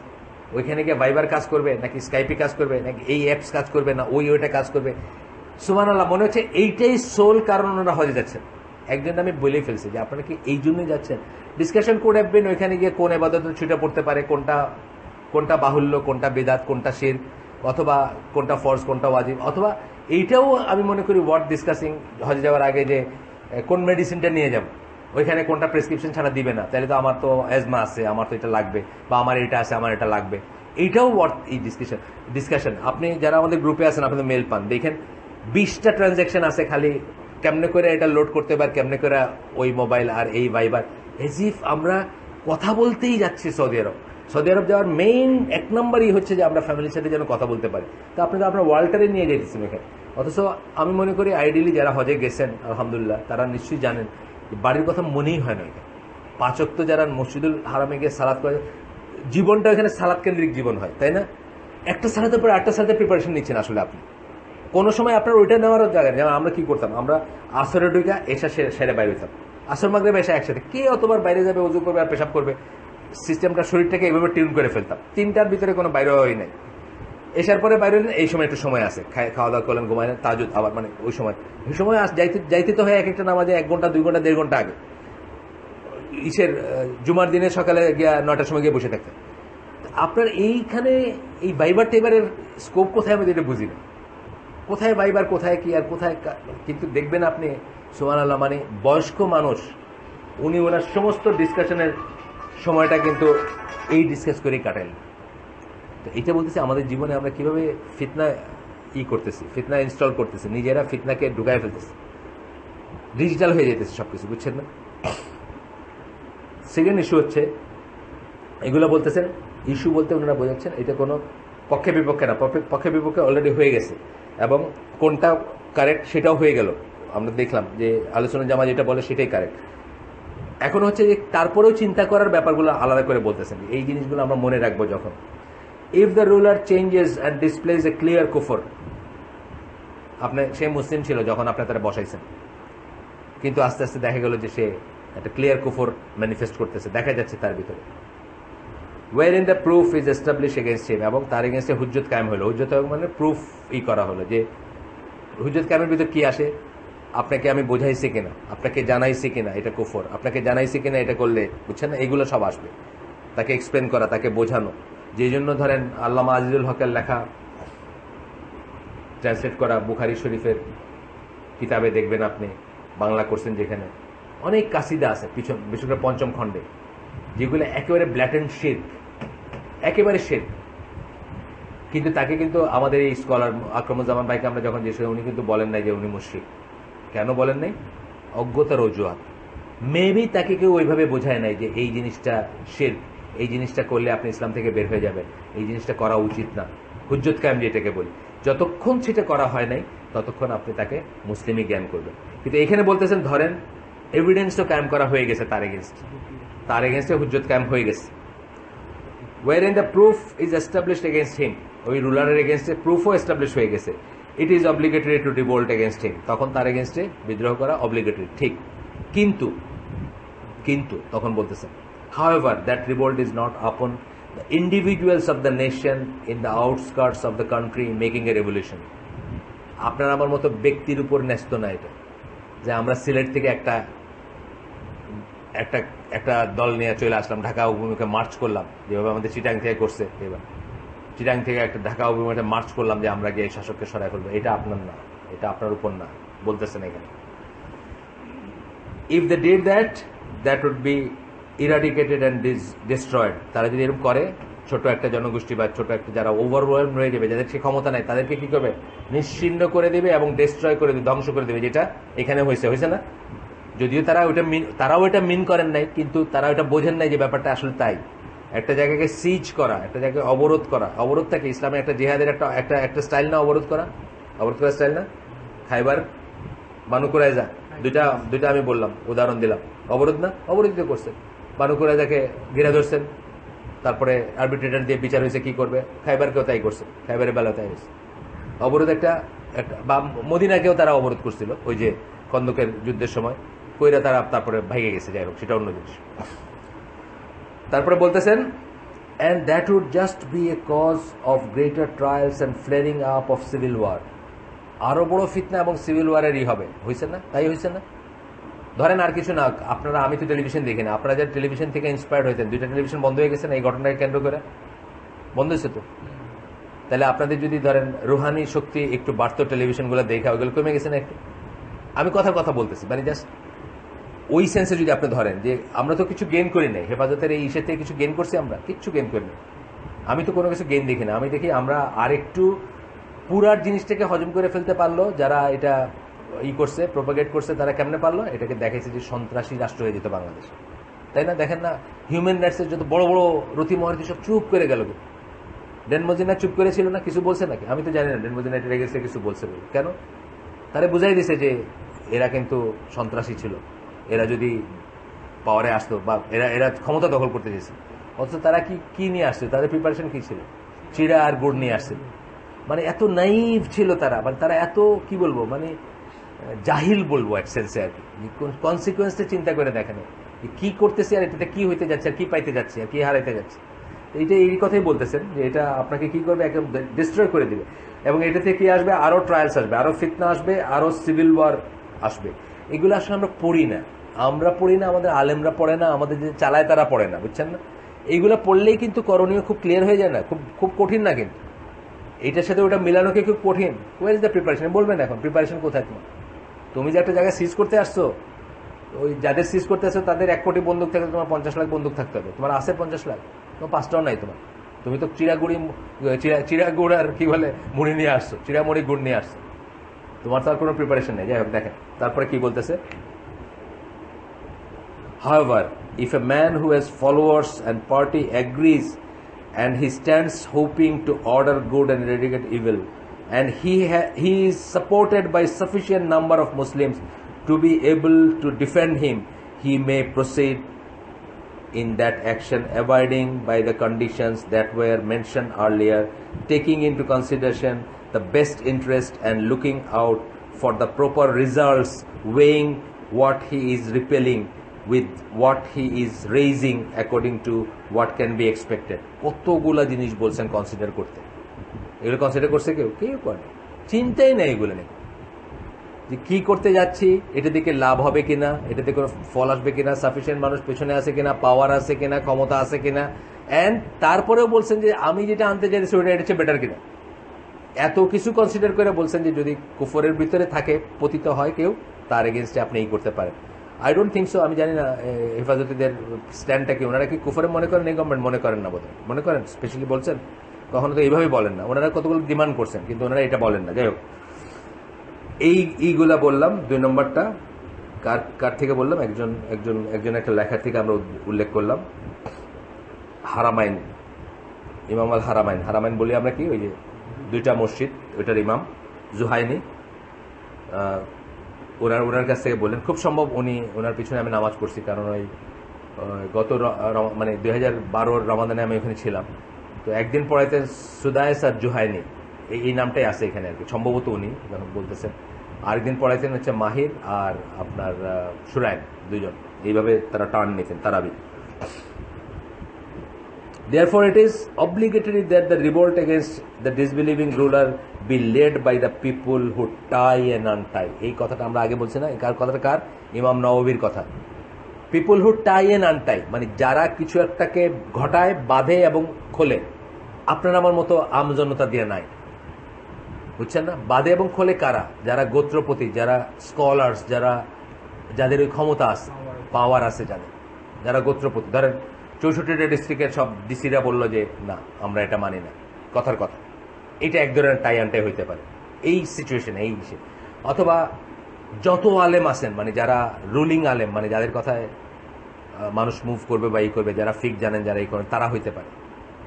ওইখানে গিয়ে ভাইবার কাজ করবে নাকি স্কাইপে কাজ করবে নাকি এই অ্যাপস কাজ করবে না ওইটা কাজ করবে, সুবহানাল্লাহ। মনে হচ্ছে এইটাই সোল কারণ ওনারা হজে যাচ্ছেন। একজন আমি বলেই ফেলছি যে আপনারা কি এই জন্যই যাচ্ছেন? ডিসকাশন করে রাখবেন, ওইখানে গিয়ে কোন ইবাদত ছুটে পড়তে পারে, কোনটা বাহুল্য, কোনটা বেদাত, কোনটা শিরক, অথবা কোনটা ফরজ, কোনটা ওয়াজিব, অথবা এইটাও আমি মনে করি ওয়ার্ড ডিসকাসিং হজে যাওয়ার আগে, যে কোন মেডিসিনটা নিয়ে যাব, ওইখানে কোনটা প্রেসক্রিপশন ছাড়া দিবে না, তাহলে তো আমার তো অ্যাজমা আছে, আমার তো এটা লাগবে, বা আমার এটা আছে, আমার এটা লাগবে। এইটাও ওয়ার্ড এই ডিসকাশন। আপনি যারা আমাদের গ্রুপে আছেন, আপনি মেল পান, দেখেন 20টা ট্রানজ্যাকশন আছে খালি কেমনে করে এটা লোড করতে পারে, কেমনে করে ওই মোবাইল আর এই ভাইবার, এজ ইফ আমরা কথা বলতেই যাচ্ছি সৌদি আরব যাওয়ার মেইন 1 নম্বরই হচ্ছে যে আমরা ফ্যামিলির সাথে যেন কথা বলতে পারি। তো আপনারা ওয়ার্ল্ডটারে নিয়ে যেতেছেন এখানে। অথচ আমি মনে করি আইডিয়ালি যারা হজে গেছেন আলহামদুলিল্লাহ, তারা নিশ্চয়ই জানেন বাড়ির কথা মনেই হয় না। এখানে 5 ওয়াক্ত যারা মসজিদুল হারামে গিয়ে সালাত করে, জীবনটা এখানে সালাত কেন্দ্রিক জীবন হয়, তাই না? একটা সালাতের পরে একটা সালাতের প্রিপারেশন নিচ্ছেন আসলে আপনি। কোনো সময় আপনার ওইটা নেওয়ার জায়গা নেই। যেমন আমরা কি করতাম, আমরা আসরের ঢুকা এসা সেরে বাইরে হইতাম, আসর মাগরিব এসা একসাথে, কে অতবার বাইরে যাবে, ওযু করবে আর পেশাব করবে, সিস্টেমটা শরীরটাকে এইভাবে টিউন করে ফেলতাম। 3টার ভিতরে কোনো বাইরে হওয়াই নাই। এসার পরে বাইরে হলেন, এই সময় একটু সময় আছে, খাওয়া দাওয়া করলেন, ঘুমাইলেন, তাহাজ্জুদ আবার, মানে ওই সময় যাইতে তো হয় এক একটা নামাজে 1 ঘন্টা 2 ঘন্টা 1.5 ঘন্টা আগে। জুমার দিনে সকালে গিয়া 9টার সময় গিয়ে বসে থাকতেন। আপনার এইখানে এই বাইবার টেবারের স্কোপ কোথায়, আমি এটা বুঝি না। কোথায় বাইবার, কোথায় কি, আর কোথায় কিন্তু দেখবেন আপনি সুবহানাল্লাহ, মানে বয়স্ক মানুষ, উনি ওনার সমস্ত ডিসকাশনের সময়টা কিন্তু এই ডিসকাস করেই কাটাইলেন। তো এটা বলতেছি, আমাদের জীবনে আমরা কিভাবে ফিতনা করতেছি, ফিতনা ইনস্টল করতেছি, নিজেরা ফিতনাকে ঢুকায় ফেলতেছি, ডিজিটাল হয়ে যেতেছে সবকিছু, বুঝছেন না? সেকেন্ড ইস্যু হচ্ছে, এগুলো বলতেছেন ইস্যু বলতে ওনারা বোঝাচ্ছেন এটা কোনো পক্ষে বিপক্ষে না, পক্ষে বিপক্ষে অলরেডি হয়ে গেছে, এবং কোনটা কারেক্ট সেটাও হয়ে গেল। আমরা দেখলাম যে আলোচনা জামা যেটা বলে সেটাই কারেক্ট। এখন হচ্ছে যে তারপরেও চিন্তা করার ব্যাপারগুলো আলাদা করে বলতেছেন, এই জিনিসগুলো আমরা মনে রাখবো যখন, if the ruler changes and displays a clear kufr, সে মুসলিম ছিল যখন আপনি তারা বসাইছেন, কিন্তু আস্তে আস্তে দেখা গেল যে সে একটা ক্লিয়ার কুফর ম্যানিফেস্ট করতেছে, দেখা যাচ্ছে তার ভিতরে, where in the proof is establish against him, এবং তার এগেনস্টে হুজ্জত কায়েম হলো। হুজ্জত মানে প্রুফ করা হলো, যে হুজ্জত কায়েমের ভিতরে কি আসে, আপনাকে আমি বোঝাইছি কিনা, আপনাকে জানাইছি কিনা এটা কুফর, আপনাকে জানাইছি কিনা এটা করলে, বুঝছেন না, এগুলো সব আসবে। তাকে এক্সপ্লেন করা, তাকে বোঝানো, যে জন্য ধরেন আল্লামা আজিজুল হকের লেখা ট্রান্সলেট করা বুখারী শরীফের কিতাবে দেখবেন আপনি, বাংলা করছেন যেখানে, অনেক কাসিদা আছে পিছন, বিশেষ করে পঞ্চম খণ্ডে, যেগুলো একেবারে ব্ল্যাটেন্ট শিরক, একেবারে শিরক। কিন্তু তাকে কিন্তু আমাদের এই স্কলার আকরামুজ্জামান ভাইকে আমরা যখন জিজ্ঞেস করি, উনি কিন্তু বলেন নাই যে উনি মুশরিক। কেন বলেন নাই? অজ্ঞতার অজুহাত। মেবি তাকে কেউ ওইভাবে বোঝায় নাই যে এই জিনিসটা শিরক, এই জিনিসটা করলে আপনি ইসলাম থেকে বের হয়ে যাবেন, এই জিনিসটা করা উচিত না, হুজ্জত কায়েম যেটাকে বলি। যতক্ষণ সেটা করা হয় নাই ততক্ষণ আপনি তাকে মুসলিমই জ্ঞান করবেন। কিন্তু এখানে বলতেছেন ধরেন এভিডেন্স তো কায়েম করা হয়ে গেছে তার এগেনস্টে হুজ্জত কায়েম হয়ে গেছে, wherein the proof is established against him, ওই রুলারের এগেনস্টে প্রুফও এস্টাবলিশ হয়ে গেছে, it is obligatory to revolt against him, তখন তার এগেনস্টে বিদ্রোহ করা অব্লিগেটরি, ঠিক। কিন্তু কিন্তু তখন বলতেছেন, however that revolt is not upon the individuals of the nation in the outskirts of the country making a revolution. আপনার আমার মতো ব্যক্তির উপর ন্যস্ত না এটা, যে আমরা সিলেট থেকে একটা একটা একটা দল নিয়ে চলে আসলাম, ঢাকা অভিমুখে মার্চ করলাম, যেভাবে আমাদের চিটাং থেকে করছে, এবার চিটাং থেকে একটা ঢাকা অভিমুখে মার্চ করলাম যে আমরা গিয়ে শাসককে সরাই ফেলবো। এটা আপনার না, এটা আপনার উপর না, বলতেছেন এখানে। If they did that, that would be eradicated and destroyed. তারা যদি এরকম করে, ছোট একটা জনগোষ্ঠী বা ছোট একটা যারা ওভারওয়েলম হয়ে যাবে, যাদের সে ক্ষমতা নাই, তাদেরকে কি করবে? নিশ্চিহ্ন করে দেবে এবং ডিস্ট্রয় করে দেবে, ধ্বংস করে দেবে, যেটা এখানে হয়েছে না? যদিও তারাও এটা মিন করেন নাই, কিন্তু তারা ওটা বোঝেন নাই যে ব্যাপারটা আসলে তাই। একটা জায়গাকে সিজ করা, একটা জায়গাকে অবরোধ করা, অবরোধটাকে ইসলামে একটা জিহাদের একটা স্টাইল না, অবরোধ করা স্টাইল না? খাইবার, বানু কুরাইজা, দুইটা আমি বললাম, উদাহরণ দিলাম, অবরোধ না? অবরোধিত করছেন। বানু কুরাইজাকে ঘিরে ধরছেন, তারপরে আরবিট্রেটর দিয়ে বিচার হয়েছে কি করবে। খাইবারকেও তাই করছে, খাইবারের বেলা তাই হয়েছে। অবরোধ একটা বা মদিনাকেও তারা অবরোধ করছিল ওই যে খন্দকের যুদ্ধের সময়, কইরা তারা তারপরে ভেঙে গেছে, যাই হোক, সেটা অন্য জিনিস। তারপরে বলতেছেন, and that would just be a cause of greater trials and flaring up of civil war. আরো বড় ফিতনা এবং সিভিল ওয়ারেরই হবে। হয়েছে না? তাই হয়েছে না? ধরেন আর কিছু না, আপনারা, আমি তো টেলিভিশন দেখি না, আপনারা যারা টেলিভিশন থেকে ইন্সপায়ার্ড হয়েছেন, দুইটা টেলিভিশন বন্ধ হয়ে গেছে না এই ঘটনাকে কেন্দ্র করে? বন্ধ হয়েছে তো। তাহলে আপনাদের যদি ধরেন রুহানি শক্তি একটু বাড়তো, টেলিভিশনগুলো দেখা, ওইগুলো কমে গেছে না একটু? আমি কথা বলতেছি, মানে জাস্ট ওই সেন্সে যদি আপনি ধরেন যে আমরা তো কিছু গেইন করি নাই, হেফাজতের এই ইস্যু থেকে কিছু গেইন করছি, আমরা কিচ্ছু গেইন করি না। আমি তো কোনো কিছু গেইন দেখি না, আমি দেখি আমরা আরেকটু পুরার জিনিসটাকে হজম করে ফেলতে পারলো যারা এটা করছে, প্রোপাগেট করছে, তারা কেমনে পারলো? এটাকে দেখাইছে যে সন্ত্রাসী রাষ্ট্র হয়ে যেত বাংলাদেশ, তাই না? দেখেন না, হিউম্যান রাইটসের যত বড় বড় রতি মহারতি সব চুপ করে গেল। ডেন মজিনা চুপ করেছিল না? কিছু বলছে নাকি? আমি তো জানি না ডেন মজিনা এটা রেগেছে কিছু বলছে বলে। কেন? তারা বুঝাই দিছে যে এরা কিন্তু সন্ত্রাসী ছিল, এরা যদি পাওয়ারে আসতো বা এরা ক্ষমতা দখল করতে চেয়েছে, অথচ তারা কি নিয়ে আসছে? তাদের প্রিপারেশন কি ছিল? চিড়া আর গুড় নিয়ে আসছিল। মানে এত নাইভ ছিল তারা, মানে তারা এত কি বলবো, মানে জাহিল বলবো এক সেন্সে আর কি। কনসিকুয়েন্সটা চিন্তা করে দেখেন কি করতেছে, আর এটাতে কি হইতে যাচ্ছে, আর কি পাইতে যাচ্ছে, আর কি হারাইতে যাচ্ছে। এইটা এই কথাই বলতেছেন যে এটা আপনাকে কি করবে? একদম ডিস্ট্রয় করে দিবে। এবং এটাতে কি আসবে? আরো ট্রায়ালস আসবে, আরো ফিতনা আসবে, আরো সিভিল ওয়ার আসবে। এগুলো আসলে আমরা পড়ি না, আমাদের আলেমরা পড়ে না, আমাদের যে চালায় তারা পড়ে না, বুঝছেন না? এইগুলো পড়লেই কিন্তু করণীয় খুব ক্লিয়ার হয়ে যায় না, খুব কঠিন না। কিন্তু এটার সাথে ওটা মিলানোকে খুব কঠিন। Where is the preparation? বলবেন এখন প্রিপারেশন কোথায় তোমার? তুমি যে একটা জায়গায় সিজ করতে আসছো, ওই যাদের সিজ করতে আসছো তাদের 1 কোটি বন্দুক থাকলে তোমার 50 লাখ বন্দুক থাকতে হবে। তোমার আছে 50 লাখ? তোমার 5টাও নাই তোমার। তুমি তো চিড়াগুড় আর কি বলে মুড়ি নিয়ে আসছো, চিড়ামুড়ি গুড় নিয়ে আসছো, তোমার তো আর কোনো প্রিপারেশন নেই। যাই হোক, দেখেন তারপরে কি বলতেছে। However, if a man who has followers and party agrees and he stands hoping to order good and eradicate evil, and he is supported by sufficient number of Muslims to be able to defend him, he may proceed in that action, abiding by the conditions that were mentioned earlier, taking into consideration the best interest and looking out for the proper results, weighing what he is repelling with what he is raising according to what can be expected. কতগুলা জিনিস বলছেন কনসিডার করতে। এগুলো কনসিডার করছে কেউ করে? চিন্তাই নেই এগুলো নেই যে কি করতে যাচ্ছি, এটা দিকে লাভ হবে কিনা, এটা থেকে ফল আসবে কিনা, সাফিসিয়েন্ট মানুষ পেছনে আছে কিনা, পাওয়ার আছে কিনা, ক্ষমতা আছে কিনা, এন্ড তারপরেও বলছেন যে আমি যেটা আনতে চাইছি ওটা এটা হচ্ছে বেটার কিনা। এত কিছু কনসিডার করে বলছেন যে যদি কুফরের ভিতরে থাকে, পতিত হয় কেউ, তার এগেনস্টে আপনি এই করতে পারেন। I don't think so. আমি জানি না হেফাজতিদের স্ট্যান্ডটা কি, ওনারা কি কুফরে মনে করেন, এই গভর্নমেন্ট মনে করেন না বোধহয়, মনে করেন স্পেশালি বলছেন, কখনো তো এইভাবে বলেন না। ওনারা কতগুলো ডিমান্ড করছেন কিন্তু ওনারা এটা বলেন না। যাই হোক, এইগুলা বললাম। 2 নম্বরটা কার থেকে বললাম, একজন একটা লেখা থেকে আমরা উল্লেখ করলাম, হারামাইন, ইমাম আল হারামাইন। হারামাইন বলি আমরা কি, ওই যে 2টা মসজিদ, ওইটার ইমাম জুহাইনি। ওনার কাছ থেকে বললেন, খুব সম্ভব ওনার পিছনে আমি নামাজ পড়ছি, কারণ ওই গত মানে 2012 রমাদানে আমি ওখানে ছিলাম। তো একদিন পড়াইতেন সুদায়েস আর জুহাইনি, এই নামটাই আছে এখানে আর কি, সম্ভবত উনি যখন বলতেছেন। আরেকদিন পড়াইতেন হচ্ছে মাহির আর আপনার সুরাইন, 2জন, এইভাবে তারা টার্ন নিতেন তারাবি। Therefore, it is obligatory that the revolt against the disbelieving ruler be led by the people who tie and untie. এই কথাটা আমরা আগে বলছি না, কার কথাটা, কার? ইমাম নওয়াবির কথা। পিপুল হু টাই এন্ড আনটাই, মানে যারা কিছু একটাকে ঘটায়, বাঁধে এবং খোলে। আপনার আমার মতো আমজনতা দিয়ে নাই, বুঝছেন না? বাঁধে এবং খোলে কারা? যারা গোত্রপতি, যারা স্কলার্স, যাদের ওই ক্ষমতা আছে, পাওয়ার আছে, যারা গোত্রপতি। ধরেন 64টা ডিস্ট্রিক্টের সব ডিসিরা বললো যে না, আমরা এটা মানি না, কথার কথা। এটা এক ধরনের টাই আনটাই হইতে পারে এই সিচুয়েশনে, এই বিষয়ে। অথবা যত আলেম আছেন, মানে যারা রুলিং আলেম, মানে যাদের কথায় মানুষ মুভ করবে বা এই করবে, যারা ফিক জানেন, যারা এই করেন, তারা হইতে পারে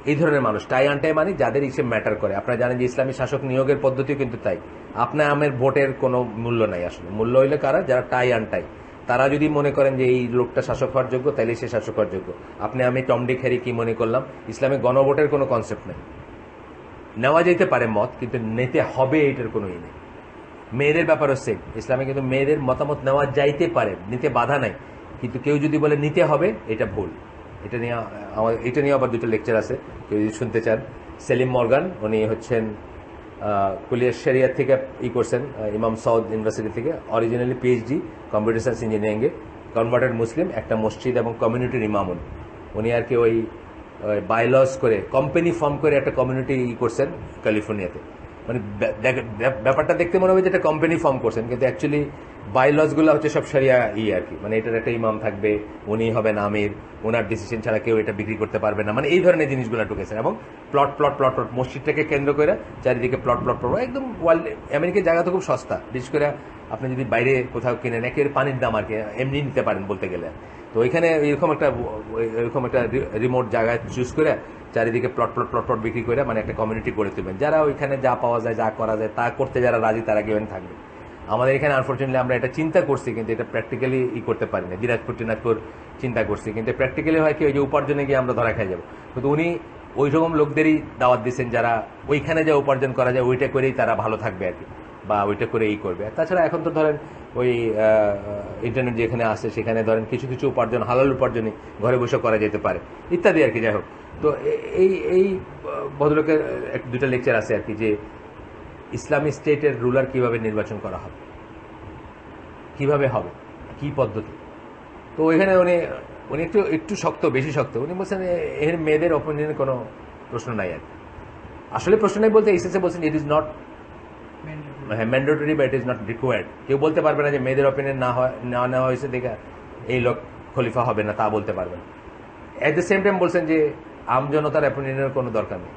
এই ধরনের মানুষ। টাই আনটাই মানে যাদের ইসে ম্যাটার করে। আপনারা জানেন যে ইসলামী শাসক নিয়োগের পদ্ধতিও কিন্তু তাই। আপনার আমের ভোটের কোনো মূল্য নাই আসলে। মূল্য হইলে কারা? যারা টাই আনটাই। তারা যদি মনে করেন যে এই লোকটা শাসক হওয়ার যোগ্য, তাইলে সে শাসক হওয়ার যোগ্য। আপনি আমি টম ডিক হ্যারি কি মনে করলাম, ইসলামে গণভোটের কোনো কনসেপ্ট নেই। নেওয়া যেতে পারে মত, কিন্তু নিতে হবে এটার কোনো নেই। মেয়েদের ব্যাপারও সেম, ইসলামে কিন্তু মেয়েদের মতামত নেওয়া যাইতে পারে, নিতে বাধা নাই, কিন্তু কেউ যদি বলে নিতে হবে, এটা ভুল। এটা নিয়ে আবার 2টা লেকচার আছে, কেউ যদি শুনতে চান। সেলিম মর্গান, উনি হচ্ছেন কুলিয়ার শরিয়াত থেকে করছেন, ইমাম সাউদ ইউনিভার্সিটি থেকে, অরিজিনালি পিএইচডি কম্পিউটার সায়েন্স ইঞ্জিনিয়ারিংয়ে, কনভার্টেড মুসলিম, একটা মসজিদ এবং কমিউনিটির ইমাম। উনি আর কি ওই বাইলস করে, কোম্পানি ফর্ম করে একটা কমিউনিটি করছেন ক্যালিফোর্নিয়াতে। মানে ব্যাপারটা দেখতে মনে হবে যে একটা কোম্পানি ফর্ম করছেন, কিন্তু অ্যাকচুয়ালি বাইলসগুলো হচ্ছে সব শরিয়া আর কি। মানে এটার একটা ইমাম থাকবে, উনি হবেন আমির, ওনার ডিসিশন ছাড়া কেউ এটা বিক্রি করতে পারবে না, মানে এই ধরনের জিনিসগুলো ঢুকেছেন। এবং প্লট মসজিদটাকে কেন্দ্র করে চারিদিকে প্লট একদম ওয়ার্ল্ড। আমেরিকার জায়গা তো খুব সস্তা, বিশেষ করে আপনি যদি বাইরে কোথাও কিনেন, একেবারে পানির দাম আর কি, এমনি নিতে পারেন বলতে গেলে। তো ওইখানে এরকম একটা রিমোট জায়গায় চুজ করে চারিদিকে প্লট বিক্রি করে, মানে একটা কমিউনিটি গড়ে তুলবেন। যারা ওইখানে যা পাওয়া যায়, যা করা যায় তা করতে যারা রাজি, তারা গেবেন থাকবে। আমাদের এখানে আনফর্চুনেটলি আমরা এটা চিন্তা করছি, কিন্তু এটা প্র্যাকটিক্যালি করতে পারি না। দিনাজপুর চিন্তা করছি, কিন্তু প্র্যাকটিক্যালি হয় কি, ওই যে উপার্জনে গিয়ে আমরা ধরা খাই যাবো। কিন্তু উনি ওই রকম লোকদেরই দাওয়াত দিচ্ছেন যারা ওইখানে যা উপার্জন করা যায় ওইটা করেই তারা ভালো থাকবে আর কি, বা ওইটা করে করবে। তাছাড়া এখন তো ধরেন ওই ইন্টারনেট যেখানে আসে, সেখানে ধরেন কিছু উপার্জন, হালাল উপার্জনই ঘরে বসে করা যেতে পারে, ইত্যাদি আর কি। যাই হোক, তো এই ভদ্রলোকের 2টা লেকচার আছে আর কি, যে ইসলামী স্টেটের রুলার কিভাবে নির্বাচন করা হবে, কিভাবে হবে, কি পদ্ধতি। তো এখানে উনি একটু শক্ত, বেশি শক্ত। উনি বলছেন এর মেয়েদের অপিনিয়নের কোনো প্রশ্ন নাই আর কি। আসলে প্রশ্ন নাই বলতে এসেছে, বলছেন ইট ইজ নট ম্যান্ডেটরি, বা ইট ইজ নট রিকোয়ার্ড। কেউ বলতে পারবে না যে মেয়েদের অপিনিয়ন না নেওয়া হয়েছে দেখে এই লোক খলিফা হবে না, তা বলতে পারবেন। অ্যাট দ্য সেম টাইম বলছেন যে আমজনতার অপিনিয়নের কোনো দরকার নেই।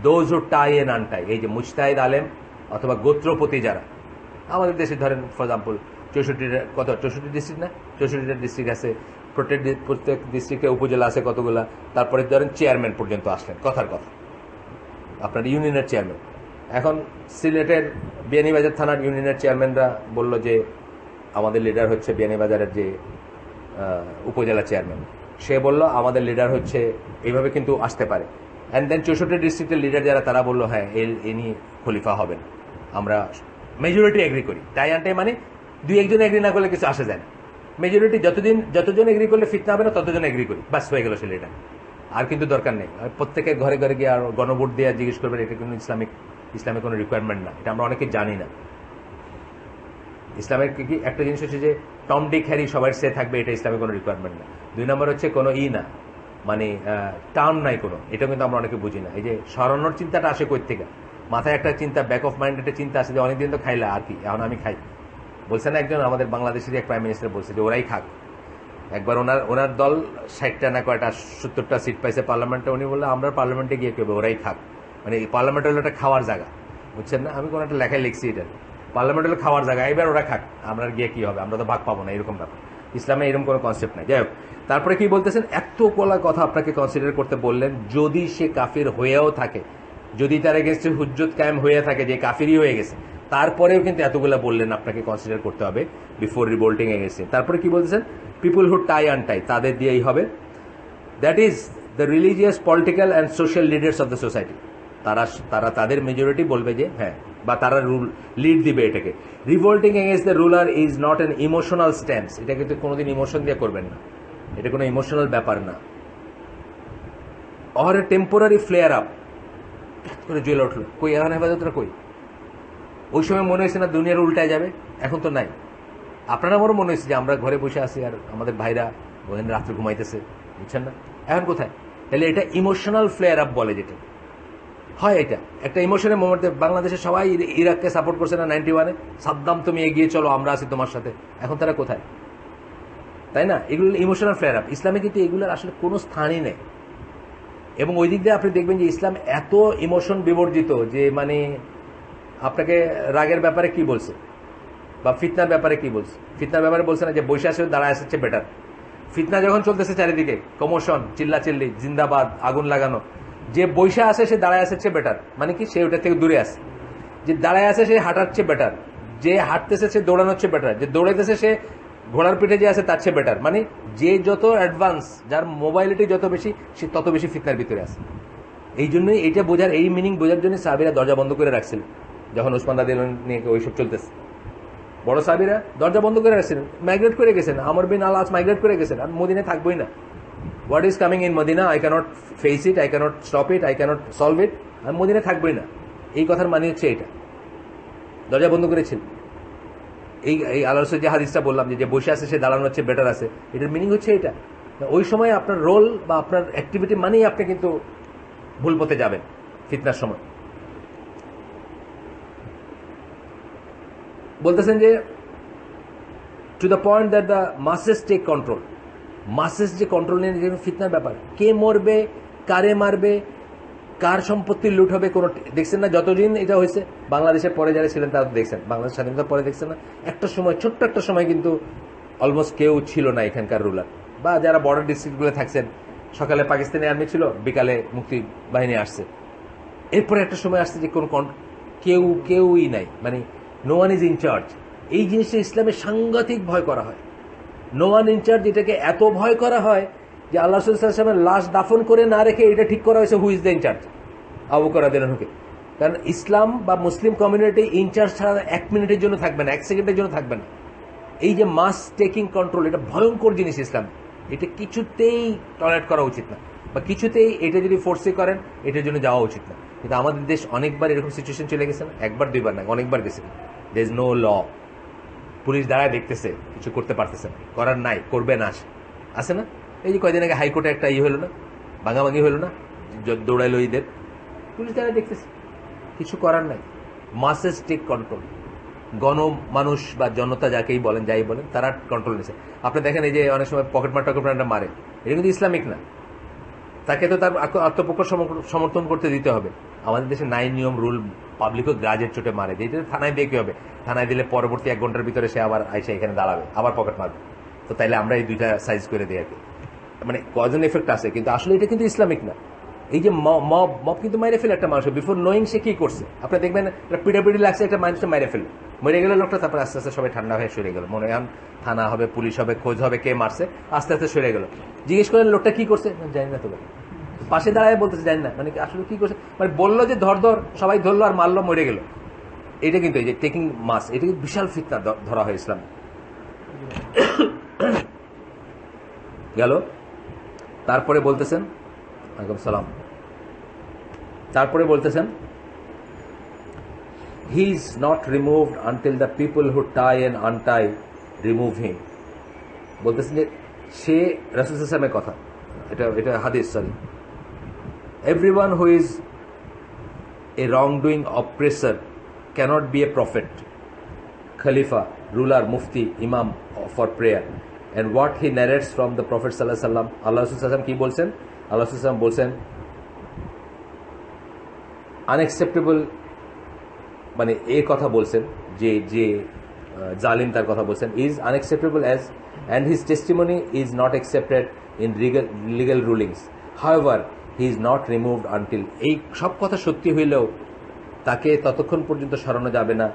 দোজ হু টাই এন্ড আনটাই, এই যে মুজতাহিদ আলেম অথবা গোত্রপতি যারা আমাদের দেশে, ধরেন ফর এক্সাম্পল 64 ডিস্ট্রিক্ট না, 64টা ডিস্ট্রিক্ট আছে, প্রত্যেক ডিস্ট্রিক্টে উপজেলা আছে কতগুলা। তারপরে ধরেন চেয়ারম্যান পর্যন্ত আসলেন, কথার কথা, আপনার ইউনিয়নের চেয়ারম্যান। এখন সিলেটের বিয়ানীবাজার থানার ইউনিয়নের চেয়ারম্যানরা বলল যে আমাদের লিডার হচ্ছে বিয়ানীবাজারের যে উপজেলা চেয়ারম্যান, সে বলল আমাদের লিডার হচ্ছে এইভাবে, কিন্তু আসতে পারে। অ্যান্ড দেন 64 ডিস্ট্রিক্টের লিডার যারা, তারা বললো হ্যাঁ ইনি খলিফা হবেন, আমরা মেজরিটি এগ্রি করি। তাই আনটাই মানে 2-1 এগ্রি না করলে কিছু আসে যায় না। মেজরিটি যতজন এগ্রি করলে ফিতনা হবে না, ততজন এগ্রি করি, বাস হয়ে গেল সে লিডার। আর কিন্তু দরকার নেই প্রত্যেকের ঘরে গিয়ে আর গণভোট দিয়ে জিজ্ঞেস করবেন, এটা কিন্তু ইসলামের কোনো রিকোয়ারমেন্ট না। এটা আমরা অনেকে জানি না। ইসলামের কি একটা জিনিস হচ্ছে যে টম ডিক হ্যারি সবার সে থাকবে, এটা ইসলামের কোনো রিকোয়ারমেন্ট না। 2 নম্বর হচ্ছে কোনো না, মানে টার্ম নাই কোনো, এটা কিন্তু আমরা অনেকে বুঝি না। এই যে সরানোর চিন্তাটা আসে কই থেকে, মাথায় একটা চিন্তা, ব্যাক অফ মাইন্ড একটা চিন্তা আছে যে অনেকদিন তো খাইলা, আর কি এখন আমি খাই। বলছে না একজন আমাদের বাংলাদেশের এক প্রাইম মিনিস্টার বলছে যে ওরাই খাক। একবার ওনার দল 60টা না কয়টা 70টা সিট পাইছে পার্লামেন্টে, উনি বললে আমরা পার্লামেন্টে গিয়ে কেউ ওরাই খাক। মানে এই পার্লামেন্ট হলো একটা খাওয়ার জায়গা, বুঝছেন না? আমি কোনো একটা লেখায় লিখছি এটা, পার্লামেন্ট হলো খাওয়ার জায়গা, এবার ওরা খাক, আমরা গিয়ে কি হবে, আমরা তো ভাগ পাবো না, এরকম ব্যাপার। ইসলামে এরকম কোনো কনসেপ্ট নাই। যাই হোক, তারপরে কি বলতেছেন, এত কলা কথা আপনাকে কনসিডার করতে বললেন, যদি সে কাফির হয়েও থাকে, যদি তার এগেনস্টে হুজ্জত কায়েম হয়ে থাকে যে কাফিরই হয়ে গেছে, তারপরেও কিন্তু এতগুলো বললেন আপনাকে কনসিডার করতে হবে বিফোর রিভোল্টিং এগেনস্ট। তারপরে কি বলতেছেন, পিপুল হু টাই আনটাই, তাদের দিয়েই হবে। That is the religious, political and social leaders of the society. তারা তাদের মেজরিটি বলবে যে হ্যাঁ, বা তারা লিড দিবে এটাকে। Revolting against the ruler is not an emotional stance, এটা কিন্তু কোনোদিন ইমোশন দিয়ে করবেন না, এটা কোনো ইমোশনাল ব্যাপার না। Or a temporary flair up, করে জ্বলে উঠলো, কই এখন হেফাজতরা কই? ওই সময় মনে হয়েছে না দুনিয়ার উল্টায় যাবে, এখন তো নাই। আপনারা আমারও মনে হয়েছে যে আমরা ঘরে বসে আছি আর আমাদের ভাইরা বোনেরা রাত্রে ঘুমাইতেছে, বুঝছেন না? এখন কোথায়? তাহলে এটা ইমোশনাল ফ্লেয়ার আপ বলে, যেটা হয় এটা একটা ইমোশনের মোমেন্টে। বাংলাদেশে সবাই ইরাককে সাপোর্ট করছে না 91-এ, সাদ্দাম তুমি এগিয়ে চলো, আমরা আছি তোমার সাথে, এখন তারা কোথায়? তাই না? এগুলো ইমোশনাল ফ্লেয়ার আপ। ইসলামে কিন্তু এগুলোর আসলে কোনো স্থানই নেই। এবং ওই দিক দিয়ে আপনি দেখবেন যে ইসলাম এত ইমোশন বিবর্জিত যে মানে আপনাকে রাগের ব্যাপারে কি বলছে, বা ফিতনার ব্যাপারে কি বলছে? ফিতনার ব্যাপারে বলছে না যে বৈশা আসে দাঁড়ায় আসছে বেটার। ফিতনা যখন চলতেছে চারিদিকে, কমোশন, চিল্লাচিল্লি, জিন্দাবাদ, আগুন লাগানো, যে বৈশা আসে সে দাঁড়ায় আসছে বেটার, মানে কি সে ওটা থেকে দূরে আসে। যে দাঁড়ায় আসে সে হাঁটাচ্ছে বেটার, যে হাঁটতেছে সে দৌড়ানোর চেয়ে বেটার, যে দৌড়াইতেছে সে ঘোড়ার পিঠে যে আছে তার চেয়ে বেটার। মানে যে যত অ্যাডভান্স, যার মোবাইলিটি যত বেশি, সে তত বেশি ফিতনার ভিতরে আসে। এই জন্যই এইটা বোঝার, এই মিনিং বোঝার জন্য সাহাবীরা দরজা বন্ধ করে রাখছিল যখন ওসমান রাদিয়াল্লাহু আনহু নিয়ে ওইসব চলতেছে। বড় সাহাবীরা দরজা বন্ধ করে রাখছিলেন, মাইগ্রেট করে গেছেন। আমর বিন আল আস মাইগ্রেট করে গেছেন, আর মদিনায় থাকবোই না। What is coming in Medina, I can't face it, I can't stop it, I can't solve it, আমি মদিনায় থাকবোই না। এই কথার মানে হচ্ছে এটা, দরজা বন্ধ করেছিল। এই আল্লাহ রাসূল যে হাদিসটা বললাম যে বসে আছে সে দাঁড়ানো হচ্ছে বেটার আছে, এটার মিনিং হচ্ছে এটা। ওই সময় আপনার রোল বা আপনার অ্যাক্টিভিটি মানেই আপনি কিন্তু ভুল পথে যাবেন ফিতনার সময়। বলতেছেন যে to the point that the masses take control, masses যে কন্ট্রোল নিয়ে ফিতনার ব্যাপার, কে মরবে, কারে মারবে, কার সম্পত্তি লুট হবে, কোনো দেখছেন না? যতদিন এটা হয়েছে বাংলাদেশের পরে যারা ছিলেন তারা দেখছেন, বাংলাদেশ স্বাধীনতার পরে দেখছেন না, একটা সময় ছোট্ট একটা সময় কিন্তু অলমোস্ট কেউ ছিল না এখানকার রুলার, বা যারা বর্ডার ডিস্ট্রিক্টগুলো থাকছেন, সকালে পাকিস্তানি আর্মি ছিল, বিকালে মুক্তি বাহিনী আসছে। এরপরে একটা সময় আসছে যে কোনো কেউই নাই, মানে নো ওয়ান ইজ ইনচার্জ। এই জিনিসটা ইসলামে সাংঘাতিক ভয় করা হয়, নো ওয়ান ইনচার্জ। এটাকে এত ভয় করা হয় যে আল্লাহ রাসূল সাল্লাল্লাহু আলাইহি ওয়াসাল্লামের লাশ দাফন করে না রেখে এটা ঠিক করা হয়েছে who is the in charge, Abu Bakr রাদিয়াল্লাহু আনহুকে। কারণ ইসলাম বা মুসলিম কমিউনিটি ইনচার্জ ছাড়া 1 মিনিটের জন্য থাকবে না, 1 সেকেন্ডের জন্য থাকবে না। এই যে মাস টেকিং কন্ট্রোল, এটা ভয়ঙ্কর জিনিস ইসলাম, এটা কিছুতেই টলারেট করা উচিত না, বা কিছুতেই এটা যদি ফোর্সে করেন এটার জন্য যাওয়া উচিত না। কিন্তু আমাদের দেশ অনেকবার এরকম সিচুয়েশন চলে গেছে না, একবার দুইবার না, অনেকবার গেছে। There is no law, police দাঁড়ায় দেখতেছে, কিছু করতে পারতেছে না, করার নাই, করবে না, আসে না? এই যে কয়দিন আগে হাইকোর্টে একটা হলো না, ভাঙাভাঙি হলো না, দৌড়াইলো ঈদের, পুলিশ দাঁড়ায় দেখতেছে, কিছু করার নাই। মাসেস টেক কন্ট্রোল, মানুষ বা জনতা যাকেই বলেন, যাই বলেন, তারা কন্ট্রোল নিয়েছে। আপনি দেখেন এই যে অনেক সময় পকেটমারটা মারে, এটা কিন্তু ইসলামিক না, তাকে তো তার আত্মপক্ষ সমর্থন করতে দিতে হবে। আমাদের দেশে নাই নিয়ম রুল, পাবলিকও গ্রাজের চোটে মারে, যেটা থানায় দিয়ে কি হবে? থানায় দিলে পরবর্তী 1 ঘন্টার ভিতরে সে আবার আইসা এখানে দাঁড়াবে, আবার পকেট মারবে। তো তাইলে আমরা এই দুইটা সাইজ করে দিই আর কি, মানে কজন এফেক্ট আছে, কিন্তু আসলে এটা কিন্তু ইসলামিক না। এই যে মব কিন্তু মাইরে ফেলে একটা মানুষ বিফোর নোয়িং সে কি করছে। আপনি দেখবেন একটা পিটাপিটি লাগছে, একটা মানুষকে মাইরে ফেলে, মরে গেল লোকটা, তারপর আস্তে আস্তে সবাই ঠান্ডা হয়ে সরে গেল, মনে হয় থানা হবে, পুলিশ হবে, খোঁজ হবে কে মারছে, আস্তে আস্তে সরে গেল। জিজ্ঞেস করেন লোকটা কি করছে, জানি না, তো পাশে দাঁড়ায় বলতেছে জানি না, মানে আসলে কি করছে, মানে বললো যে ধর, সবাই ধরলো আর মারলো, মরে গেল। এটা কিন্তু এই যে টেকিং মাস, এটা কিন্তু বিশাল ফিতনা ধরা হয় ইসলাম। গেল, তারপরে বলতেছেন ওয়ালাইকুম সালাম, তারপরে বলতেছেন he is not removed until the people who tie and untie remove him. বলতেছেন যে সে, রাসূল সাল্লাল্লাহু আলাইহি ওয়াসাল্লামের কথা, এটা হাদিস, sorry, everyone who is a wrongdoing oppressor cannot be a prophet, khalifa, ruler, mufti, imam for prayer. And what he narrates from the Prophet sallallahu alaihi wasallam, Allah sallam কি বলছেন? Allah sallam বলছেন আনএক্সেপ্টেবল, মানে এই কথা বলছেন যে যে জালিম তার কথা বলছেন, is unacceptable as and his testimony is not accepted in legal rulings. However, he is not removed until, এই সব কথা সত্যি হইলেও তাকে ততক্ষণ পর্যন্ত সরানো যাবে না,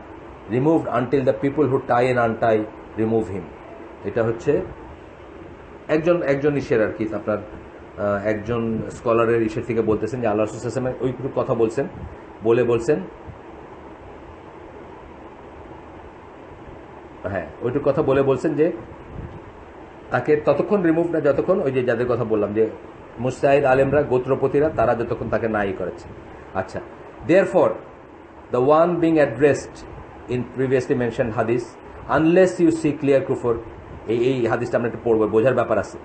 removed until the people who tie and untie remove him. এটা হচ্ছে একজন ইসের আর কি, আপনার একজন স্কলারের ইসের থেকে বলতেছেন যে আল্লাহ রাসূল সাল্লাল্লাহু আলাইহি ওয়াসাল্লাম ওই কথা বলছেন, বলছেন হ্যাঁ ওইটুকু কথা বলছেন যে তাকে ততক্ষণ রিমুভ না যতক্ষণ ওই যে যাদের কথা বললাম যে মুস্তাহিদ আলেমরা, গোত্রপতিরা, তারা যতক্ষণ তাকে নাই করেছে। আচ্ছা, therefore the one being addressed in previously mentioned hadith, unless you see clear kufr, এই হাদিসটা আমরা একটু পড়বো, বোঝার ব্যাপার আছে।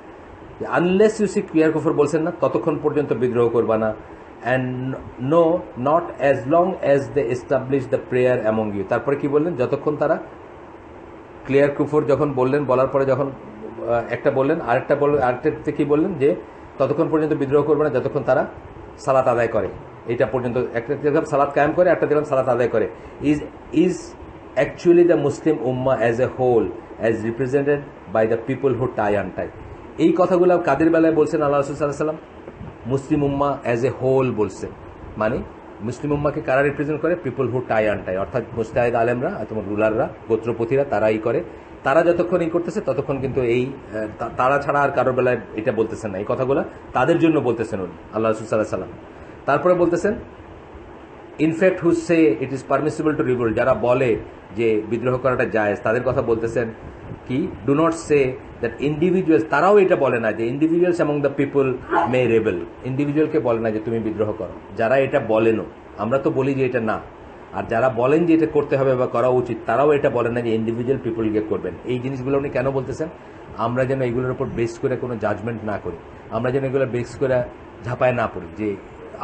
আনলেস ইউ সি ক্লিয়ার কুফর বলছেন না, ততক্ষণ পর্যন্ত বিদ্রোহ করবা না। And no not as long as they establish the prayer among you. তারপরে কি বললেন? যতক্ষণ তারা ক্লিয়ার কুফর যখন বললেন, বলার পরে যখন একটা বললেন, আরেকটাতে কি বললেন যে ততক্ষণ পর্যন্ত বিদ্রোহ করবে না যতক্ষণ তারা সালাত আদায় করে। এটা পর্যন্ত একটা দিলাম সালাত কায়েম করে, একটা দিলাম সালাত আদায় করে। Is actually the Muslim ummah as a whole as represented by the people who tie untie. এই কথাগুলো কাদের বেলায় বলছেন আল্লাহ রাসূল সাল্লাল্লাহু আলাইহি ওয়াসাল্লাম? মুসলিম উম্মাহ অ্যাজ এ হোল বলছেন, মানে মুসলিম উম্মাহকে কারা রিপ্রেজেন্ট করে? পিপল হু টাই আনটাই, অর্থাৎ মুস্তাহিদ আলেমরা অথবা রুলাররা, গোত্রপতিরা, তারাই করে। তারা যতক্ষণ এই করতেছে ততক্ষণ কিন্তু এই তারা ছাড়া আর কারোর বেলায় এটা বলতেছেন না। এই কথাগুলো তাদের জন্য বলতেছেন উনি আল্লাহ রাসূল সাল্লাল্লাহু আলাইহি ওয়াসাল্লাম। তারপরে বলতেছেন in fact who say it is permissible to revolt, যারা বলে যে বিদ্রোহ করাটা জায়েজ, তাদের কথা বলতেছেন কি? Do not say that individuals, তারাও এটা বলে না যে individuals among the people may rebel, ইন্ডিভিজুয়ালকে বলে না যে তুমি বিদ্রোহ করো। যারা এটা বলেনও, আমরা তো বলি যে এটা না, আর যারা বলেন যে এটা করতে হবে বা করা উচিত, তারাও এটা বলে না যে ইন্ডিভিজুয়াল পিপল গিয়ে করবেন। এই জিনিসগুলো উনি কেন বলতেছেন? আমরা যেন এগুলোর উপর বেস করে কোনো জাজমেন্ট না করি, আমরা যেন এগুলো বেস করে ঝাঁপায় না পড়ি যে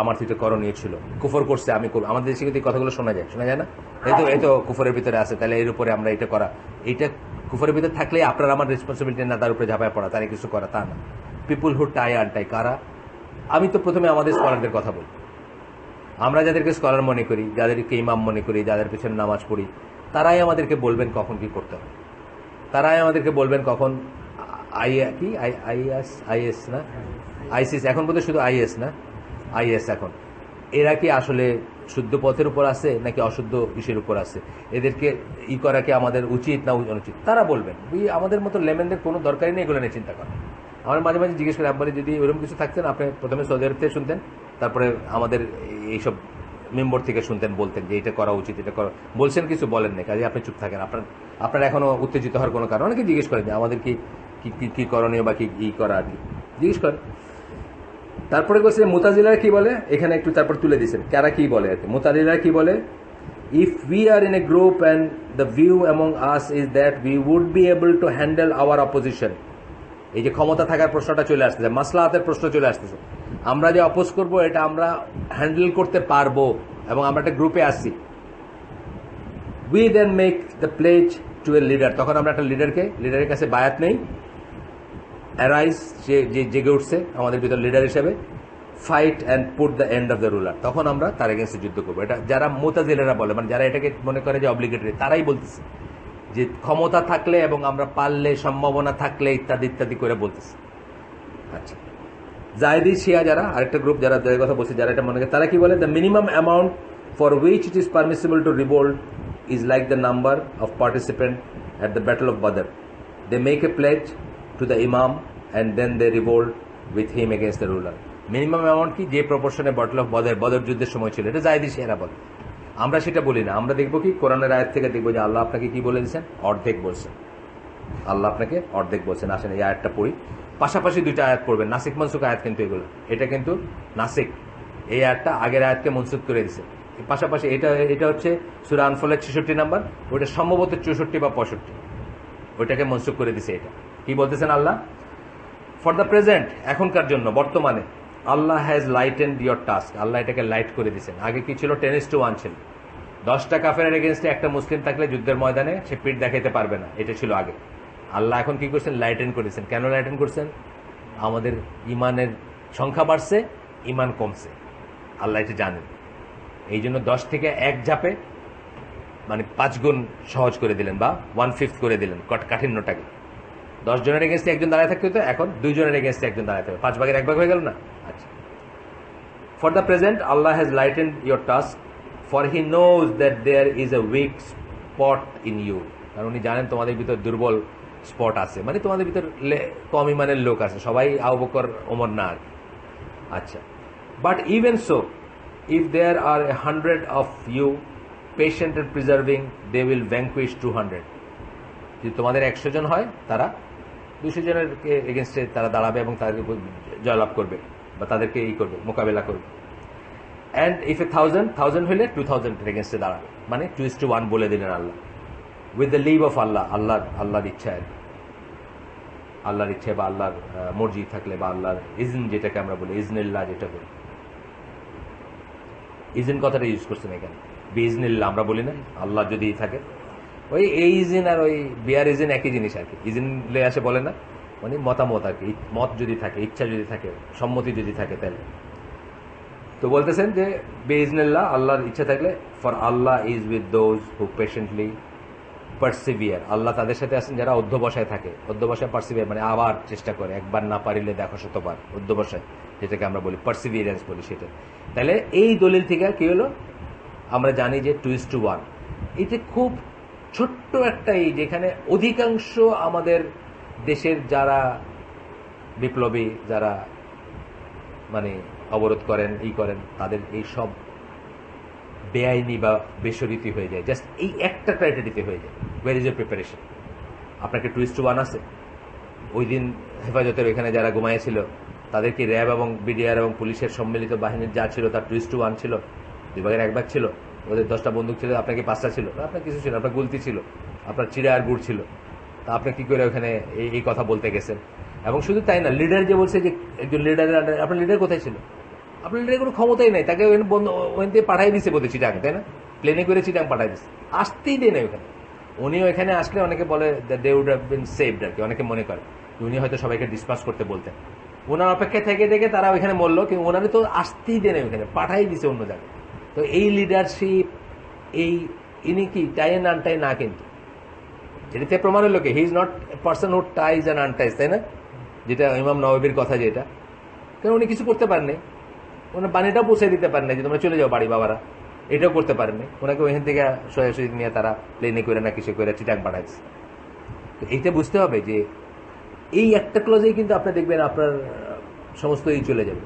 আমার তো এটা করণীয় ছিল, কুফর করছে আমি করব। আমাদের দেশে কিন্তু এই কথাগুলো শোনা যায় না? এই তো কুফরের ভিতরে আছে, তাহলে এর উপরে আমরা এটা করা, এইটা কুফরের ভিতরে থাকলে আপনার আমার রেসপন্সিবিলিটি না তার উপরে ঝাঁপায় পড়া, তারা কিছু করা, তা না। পিপুল হু টাই আনটাই কারা? আমি তো প্রথমে আমাদের স্কলারদের কথা বলি। আমরা যাদেরকে স্কলার মনে করি, যাদেরকে ইমাম মনে করি, যাদের পেছনে নামাজ পড়ি, তারাই আমাদেরকে বলবেন কখন কি করতে হবে, তারাই আমাদেরকে বলবেন কখন আইএস না আইসিস, এখন বোধহয় শুধু আইএস না, আইএস এখন, এরা কি আসলে শুদ্ধ পথের উপর আছে নাকি অশুদ্ধ ইসের উপর আছে, এদেরকে করা কি আমাদের উচিত না অনুচিত, তারা বলবেন। আমাদের মতো লেমেনদের কোনো দরকারই নেই এগুলো নিয়ে চিন্তা করা। আমার মাঝে মাঝে জিজ্ঞেস করি, আপনি যদি ওরকম কিছু থাকতেন, আপনি প্রথমে সৌদি আরব থেকে শুনতেন, তারপরে আমাদের এইসব মেম্বার থেকে শুনতেন, বলতেন যে এটা করা উচিত, এটা করা, বলছেন কিছু বলেন না, কাজে আপনি চুপ থাকেন। আপনার এখনো উত্তেজিত হওয়ার কোনো কারণ? অনেকে জিজ্ঞেস করেন যে আমাদের কি করণীয় বা কি করা আর কি জিজ্ঞেস করেন। তারপরে বলছে মুতাজিলারা কি বলে, এখানে একটু তারপর তুলে দিচ্ছেন কারা কি বলে। মুতাজিলারা কি বলে? If we are in a group and the view among us is that we would be able to handle our opposition. এই যে ক্ষমতা থাকার প্রশ্নটা চলে আসতেছে, মাসলাহাতের প্রশ্ন চলে আসতেছে, আমরা যে অপোজ করব এটা আমরা হ্যান্ডেল করতে পারবো এবং আমরা একটা গ্রুপে আসছি। We then make the pledge to a leader, তখন আমরা একটা লিডারের কাছে বায়াত নেই। অ্যারাইজ, যে জেগে উঠছে আমাদের ভিতর লিডার হিসেবে, fight and put the end of the ruler, তখন আমরা তার এগেন্স্টে যুদ্ধ করবো। এটা যারা মুতাজিলারা বলে, মানে যারা এটাকে মনে করে যে অব্লিগেটরি, তারাই বলতেছে যে ক্ষমতা থাকলে এবং আমরা পারলে, সম্ভাবনা থাকলে ইত্যাদি ইত্যাদি করে বলতেছে। আচ্ছা, জায়দি শিয়া যারা আরেকটা গ্রুপ, যারা যাদের কথা বলছে, যারা এটা মনে করে, তারা কি বলে? The minimum amount for which it is permissible to revolt is like the number of participant at the battle of Badr. They make a pledge to the imam and then they revolt with him against the ruler. Minimum amount কি? যে প্রপোর্শনে ব্যাটল অফ বদর যুদ্ধের সময় ছিল, এটা জায়দি শিয়ারা বলে। আমরা সেটা বলি না, আমরা দেখবো কি কোরআনের আয়াত থেকে দেখবো যে আল্লাহ আপনাকে কি বলে দিয়েছেন? অর্ধেক বলছেন। আল্লাহ আপনাকে অর্ধেক বলছেন। আসেন এই আয়াতটা পড়ি, পাশাপাশি দুইটা আয়াত পড়বেন, নাসিক মনসুক আয়াত কিন্তু এগুলো, এটা কিন্তু নাসিক, এই আয়াতটা আগের আয়াতকে মনসুক করে দিছে পাশাপাশি। এটা হচ্ছে সূরা আনফালের 66 নাম্বার, ওইটা সম্ভবত 64 বা 65, ওইটাকে মনসুক করে দিছে। এটা কি বলতেছেন আল্লাহ? ফর দ্য প্রেজেন্ট, এখনকার জন্য, বর্তমানে, আল্লাহ হ্যাজ লাইটেন্ড ইয়োর টাস্ক, আল্লাহ এটাকে লাইট করে দিয়েছেন। আগে কি ছিল? 10:1 ছিল। 10টা কাফেরের এগেনস্টে একটা মুসলিম থাকলে যুদ্ধের ময়দানে সে পিঠ দেখাতে পারবে না, এটা ছিল আগে। আল্লাহ এখন কি করছেন? লাইটেন করেছেন। কেন লাইটেন করছেন? আমাদের ইমানের সংখ্যা বাড়ছে, ইমান কমছে, আল্লাহ এটা জানেন। এই জন্য 10 থেকে 1 ঝাপে মানে 5 গুণ সহজ করে দিলেন, বা 1/5 করে দিলেন কাঠিন্যটাকে। 10 জনের এগেনস্টে একজন দাঁড়ায় থাকতে হতো, এখন 2 জনের এগেনস্টে একজন দাঁড়ায় থাকবে, 5 ভাগের 1 ভাগ হয়ে গেল না? আচ্ছা, for the present Allah has lightened your task, for he knows that there is a weak spot in you. কারণ উনি জানেন তোমাদের ভিতর দুর্বল স্পট আছে, মানে তোমাদের ভিতর কম ইমানের লোক আছে, সবাই আবু বকর ওমর না আর। আচ্ছা, but even so if there are 100 of you patient and preserving, they will vanquish 200। যদি তোমাদের 100 জন হয়, তারা 200 জনের এগেনস্টে তারা দাঁড়াবে এবং তাদেরকে জয়লাভ করবে, বা তাদেরকে করবে, মোকাবেলা করবে। অ্যান্ড ইফ এ 1000 হইলে 2000 এগেনস্টে দাঁড়াবে, মানে 2:1 বলে দিলেন আল্লাহ, উইথ দ্য লিভ অফ আল্লাহ, আল্লাহর ইচ্ছায়, আল্লাহর ইচ্ছে বা আল্লাহর মর্জি থাকলে, বা আল্লাহর ইজন, যেটাকে আমরা বলি ইজনিল্লাহ, যেটা বলি। ইজন কথাটা ইউজ করছেন এখানে, বিজনিল্লাহ আমরা বলি না, আল্লাহ যদি থাকে। ওই এই ইজিন আর ওই বিয়ার ইজিন একই জিনিস আর কি। ইজিন লে আসে বলে না, মানে মতামত আর কি, মত যদি থাকে, ইচ্ছা যদি থাকে, সম্মতি যদি থাকে, তাহলে তো বলতেছেন যে বিজনিল্লাহ, আল্লাহর ইচ্ছা থাকলে, for Allah is with those who patiently persevere, আল্লাহ তাদের সাথে আছেন যারা অধ্যবসায় থাকে। অধ্যবসায় পার্সিভিয়ার মানে আবার চেষ্টা করে, একবার না পারিলে দেখো শতবার, অধ্যবসায় যেটাকে আমরা বলি, পার্সিভিয়ারেন্স বলি সেটা। তাহলে এই দলিল থেকে কি হলো? আমরা জানি যে 2:1, এটা খুব ছোট্ট একটা, যেখানে অধিকাংশ আমাদের দেশের যারা বিপ্লবী, যারা মানে অবরোধ করেন, করেন, তাদের এই সব বেআইনি বা বেসরীতি হয়ে যায়, জাস্ট এই একটা ক্রাইটেরিয়াতে হয়ে যায়। Where is your preparation? আপনাকে 2:1 আছে? ওই দিন হেফাজতের ওইখানে যারা ঘুমাইছিল, তাদেরকে র্যাব এবং বিডিআর এবং পুলিশের সম্মিলিত বাহিনীর যা ছিল তার 2:1 ছিল, 2 ভাগের 1 ভাগ ছিল। ওদের 10টা বন্দুক ছিল, আপনাকে 5টা ছিল, আপনার কিছু ছিল, আপনার গুলতি ছিল, আপনার চিড়া আর গুড় ছিল। তা আপনি কি করে ওখানে এই কথা বলতে গেছেন? এবং শুধু তাই না, লিডার যে বলছে যে একজন লিডারের আন্ডারে, আপনার লিডার কোথায় ছিল? আপনার লিডারের কোনো ক্ষমতাই নাই, তাকে ওখান থেকে পাঠাই দিচ্ছে বোধহয় চিটাং, তাই না? প্লেনে করে চিটাং পাঠাই দিচ্ছে, আসতেই দেয় না ওখানে। উনি ওইখানে আসলে অনেকে বলে they would have been saved আর কি, অনেকে মনে করে উনি হয়তো সবাইকে ডিসপাস করতে বলতেন। ওনার অপেক্ষায় থেকে থেকে তারা ওইখানে মরলো, কিন্তু ওনারে তো আসতেই দেয় না ওইখানে, পাঠাই দিছে অন্য জায়গায়। তো এই লিডারশিপ, ইনি কি টাই অ্যান্ড আনটাই না, কিন্তু এটাতে প্রমাণ হলো কি he is not a person who ties and unties, তাই না? যেটা ইমাম নওয়াবির কথা, যেটা, কারণ উনি কিছু করতে পারেননি, ওনার বাণীটাও পৌঁছে দিতে পারেন যে তোমরা চলে যাও বাড়ি বাবারা, এটাও করতে পারেননি। ওনাকে ওইখান থেকে সরাসরি নিয়ে তারা প্লেনে করে না কিছু করে চিটাং পাঠাচ্ছে। তো এইটা বুঝতে হবে যে এই একটা ক্লজেই কিন্তু আপনি দেখবেন আপনার সমস্ত চলে যাবে।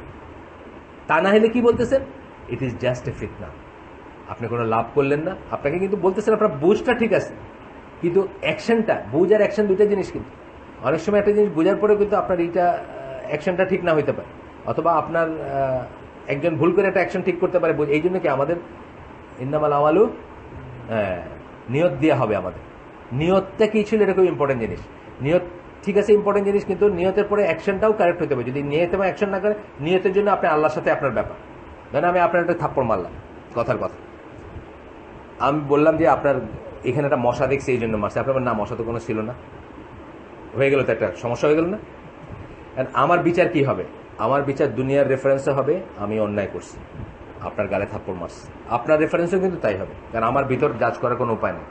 তা না হলে কি বলতেছেন? ইট ইজ জাস্ট এ ফিতনা, আপনি কোনো লাভ করলেন না। আপনাকে কিন্তু বলতেছেন আপনার বুঝটা ঠিক আছে, কিন্তু অ্যাকশনটা, বুঝ আর অ্যাকশন দুইটা জিনিস। কিন্তু অনেক সময় একটা জিনিস বোঝার পরে কিন্তু আপনার এইটা অ্যাকশনটা ঠিক না হইতে পারে, অথবা আপনার একজন ভুল করে একটা অ্যাকশন ঠিক করতে পারে। এই জন্য কি আমাদের ইন্নামাল আমালু, নিয়ত দেওয়া হবে আমাদের। নিয়তটা কি ছিল, এটা খুব ইম্পর্টেন্ট জিনিস। নিয়ত ঠিক আছে, ইম্পর্টেন্ট জিনিস, কিন্তু নিয়তের পরে অ্যাকশনটাও কারেক্ট হতে হবে। যদি নিয়ত এবং অ্যাকশন না করে, নিয়তের জন্য আপনি আল্লাহর সাথে আপনার ব্যাপার। ধরেন আমি আপনার একটা থাপ্পড় মারলাম, কথার কথা, আমি বললাম যে আপনার এখানে একটা মশা দেখছি এই জন্য মারছে, আপনার না মশা তো কোনো ছিল না, হয়ে গেল তো একটা সমস্যা হয়ে গেল না? আমার বিচার কি হবে? আমার বিচার দুনিয়ার রেফারেন্সে হবে আমি অন্যায় করছি, আপনার গালে থাপ্পড় মারছি। আপনার রেফারেন্সও কিন্তু তাই হবে, কারণ আমার ভিতর জাজ করার কোনো উপায় নেই।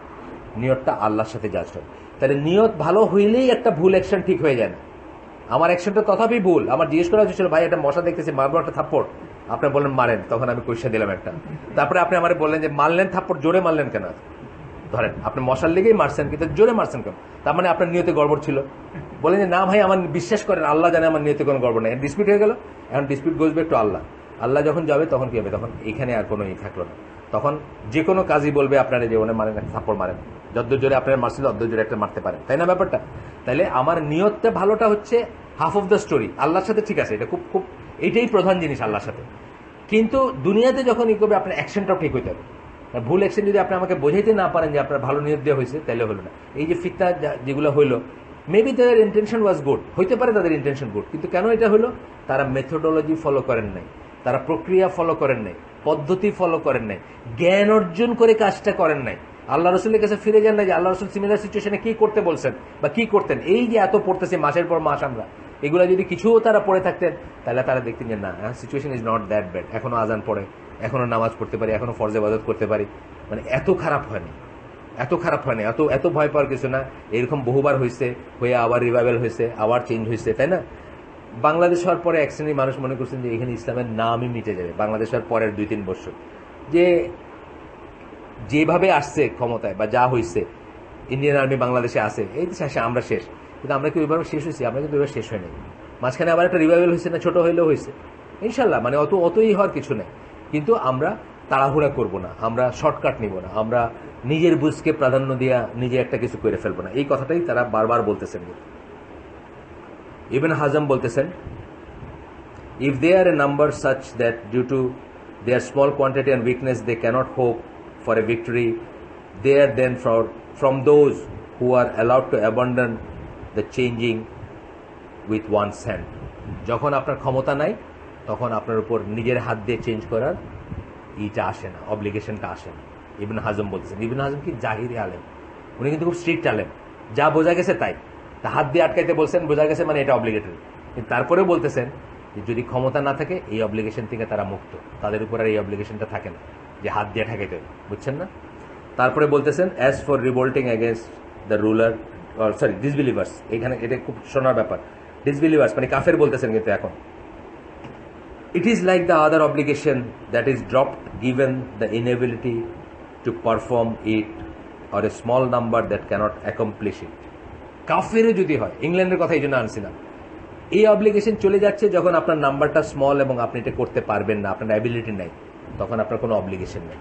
নিয়তটা আল্লাহর সাথে জাজ হবে। তাহলে নিয়ত ভালো হইলেই একটা ভুল অ্যাকশন ঠিক হয়ে যায় না। আমার অ্যাকশনটা তথাপি ভুল। আমার জিজ্ঞেস করা হয়েছিল, ভাই একটা মশা দেখতেছি, মারবো একটা থাপ্পড়, আপনি বললেন মারেন, তখন আমি কৈশা দিলাম একটা। তারপরে আপনি আমার বললেন যে মারলেন থাপ্পড়, জোরে মারলেন কেন? ধরেন আপনি মশার লেগেই মারছেন, কিন্তু জোরে মারছেন কেন? তার মানে আপনার নিয়তে গড়বড় ছিল। বলেন যে না ভাই, আমার বিশ্বাস করেন, আল্লাহ জানে আমার নিয়তে কোনো গড়বড় নেই। ডিসপিউট হয়ে গেল, এখন ডিসপিউট গোজ ব্যাক টু আল্লাহ। আল্লাহ যখন যাবে তখন কি হবে? তখন এখানে আর কোনো থাকলো না। তখন যে কোনো কাজই বলবে আপনারা যে ওনে মারেন, একটা থাপ্পড় মারেন, যত জোরে আপনার মারছিল অত জোরে একটা মারতে পারেন, তাই না ব্যাপারটা? তাইলে আমার নিয়তটা ভালোটা হচ্ছে হাফ অফ দ্য স্টোরি। আল্লাহর সাথে ঠিক আছে, এটা খুব খুব এইটাই প্রধান জিনিস আল্লাহর সাথে। কিন্তু দুনিয়াতে যখন করবে আপনার অ্যাকশনটাও ঠিক হইতে হবে। ভুল অ্যাকশন যদি আপনি আমাকে বোঝাইতে না পারেন যে আপনার ভালো নিয়ত দেওয়া হয়েছে, তাহলে হলো না। এই যে ফিতনা যেগুলো হইলো, মেবি তাদের ইন্টেনশন ওয়াজ গুড, হইতে পারে তাদের ইন্টেনশন গুড, কিন্তু কেন এটা হলো? তারা মেথোডোলজি ফলো করেন নাই, তারা প্রক্রিয়া ফলো করেন নাই, পদ্ধতি ফলো করেন নাই, জ্ঞান অর্জন করে কাজটা করেন নাই। আল্লাহ রসুলের কাছে ফিরে যান না যে আল্লাহ রসুল সিমিলার সিচুয়েশনে কি করতে বলছেন বা কি করতেন। এই যে এত পড়তেছে মাসের পর মাস আমরা, এগুলা যদি কিছুও তারা পড়ে থাকতেন তাহলে তারা দেখতেন যে না, situation is not that bad, এখনো আজান পড়ে, এখনো নামাজ পড়তে পারি, এখনো ফরজ ইবাদত করতে পারি, মানে এত খারাপ হয়নি, এত খারাপ হয়নি, এত ভয় পাওয়ার কিছু না। এরকম বহুবার হয়েছে, হয়ে আবার রিভাইভাল হয়েছে, আবার চেঞ্জ হয়েছে, তাই না? বাংলাদেশ হওয়ার পরে এক শ্রেণীর মানুষ মনে করছেন যে এখানে ইসলামের নামই মিটে যাবে বাংলাদেশ হওয়ার পরের 2-3 বছর, যে যেভাবে আসছে ক্ষমতায় বা যা হয়েছে, ইন্ডিয়ান আর্মি বাংলাদেশে আসে, এই শেষে আমরা শেষ। কিন্তু আমরা কি ওইভাবে শেষ হয়েছি? আমরা কিন্তু এবার শেষ হয়নি। মাঝখানে আবার একটা রিভাইভাল হয়েছে না, ছোট হইলেও হয়েছে ইনশাল্লাহ, মানে অতই হওয়ার কিছু নেই। কিন্তু আমরা তাড়াহুড়া করব না, আমরা শর্টকাট নিব না, আমরা নিজের বুঝকে প্রাধান্য দিয়া নিজে একটা কিছু করে ফেলবো না, এই কথাটাই তারা বারবার বলতেছেন। ইবনে হাজম বলতেছেন, if they are a number such that due to their small quantity and weakness they cannot hope for a victory, they are then from those who are allowed to abandon the changing with one's hand. যখন আপনার ক্ষমতা নাই তখন আপনার উপর নিজের হাত দিয়ে চেঞ্জ করার এইটা আসে না, অব্লিগেশনটা আসে না। ইবনে হাজম বলতেছেন, ইবনে হাজম কি জাহিরি আলেম, উনি কিন্তু খুব স্ট্রিক্ট আলেম, যা বোঝা গেছে তাই, তা হাত দিয়ে আটকাইতে বলছেন, বোঝা গেছে মানে এটা অব্লিগেটরি। কিন্তু তারপরেও বলতেছেন যে যদি ক্ষমতা না থাকে এই অব্লিগেশন থেকে তারা মুক্ত, তাদের উপর আর এই অব্লিগেশনটা থাকে না যে হাত দিয়ে ঠেকাইতে হবে, বুঝছেন না? তারপরে বলতেছেন, as for revolting against the ruler, sorry disbelievers, এখানে এটা খুব শোনার ব্যাপার, ডিসবিলিভার্স মানে কাফের বলতেছেন কিন্তু এখন, it is like the other obligation that is dropped given the inability to perform it or a small number that cannot accomplish it. কাফেরও যদি হয়, ইংল্যান্ডের কথা এই জন্য আনছিলাম, এই অব্লিগেশন চলে যাচ্ছে যখন আপনার নাম্বারটা স্মল এবং আপনি এটা করতে পারবেন না, আপনার অ্যাবিলিটি নাই, তখন আপনার কোনো অব্লিগেশন নেই।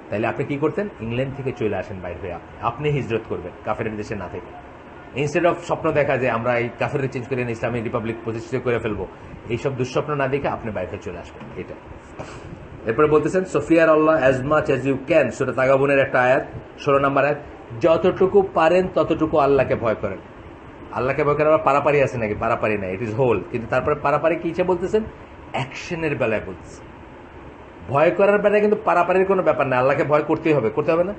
তাইলে আপনি কি করতেন? ইংল্যান্ড থেকে চলে আসেন বাইরে হয়ে, আপনি হিজরত করবেন কাফের দেশে না থেকে, ইনস্টেড অফ স্বপ্ন দেখা যে আমরা এই কাফের চেঞ্জ করে ইসলামী রিপাবলিক প্রতিষ্ঠিত করে ফেলবো, এইসব দুঃস্বপ্ন না দেখে আপনি বাইরে চলে আসবেন। এটা এরপরে বলতেছেন, so fear Allah as much as you can, সূরা তাগাবুনের একটা আয়াত, 16 নম্বর আয়াত, যতটুকু পারেন ততটুকু আল্লাহকে ভয় করেন। আল্লাহকে ভয় করার আবার পারাপারি আছে নাকি? পারাপারি না, ইট ইজ হোল। কিন্তু তারপরে পারাপারি কি ইচ্ছে বলতেছেন? অ্যাকশনের বেলায় বলতেছেন। ভয় করার বেলায় কিন্তু পারাপারির কোনো ব্যাপার না, আল্লাহকে ভয় করতেই হবে, করতে হবে না?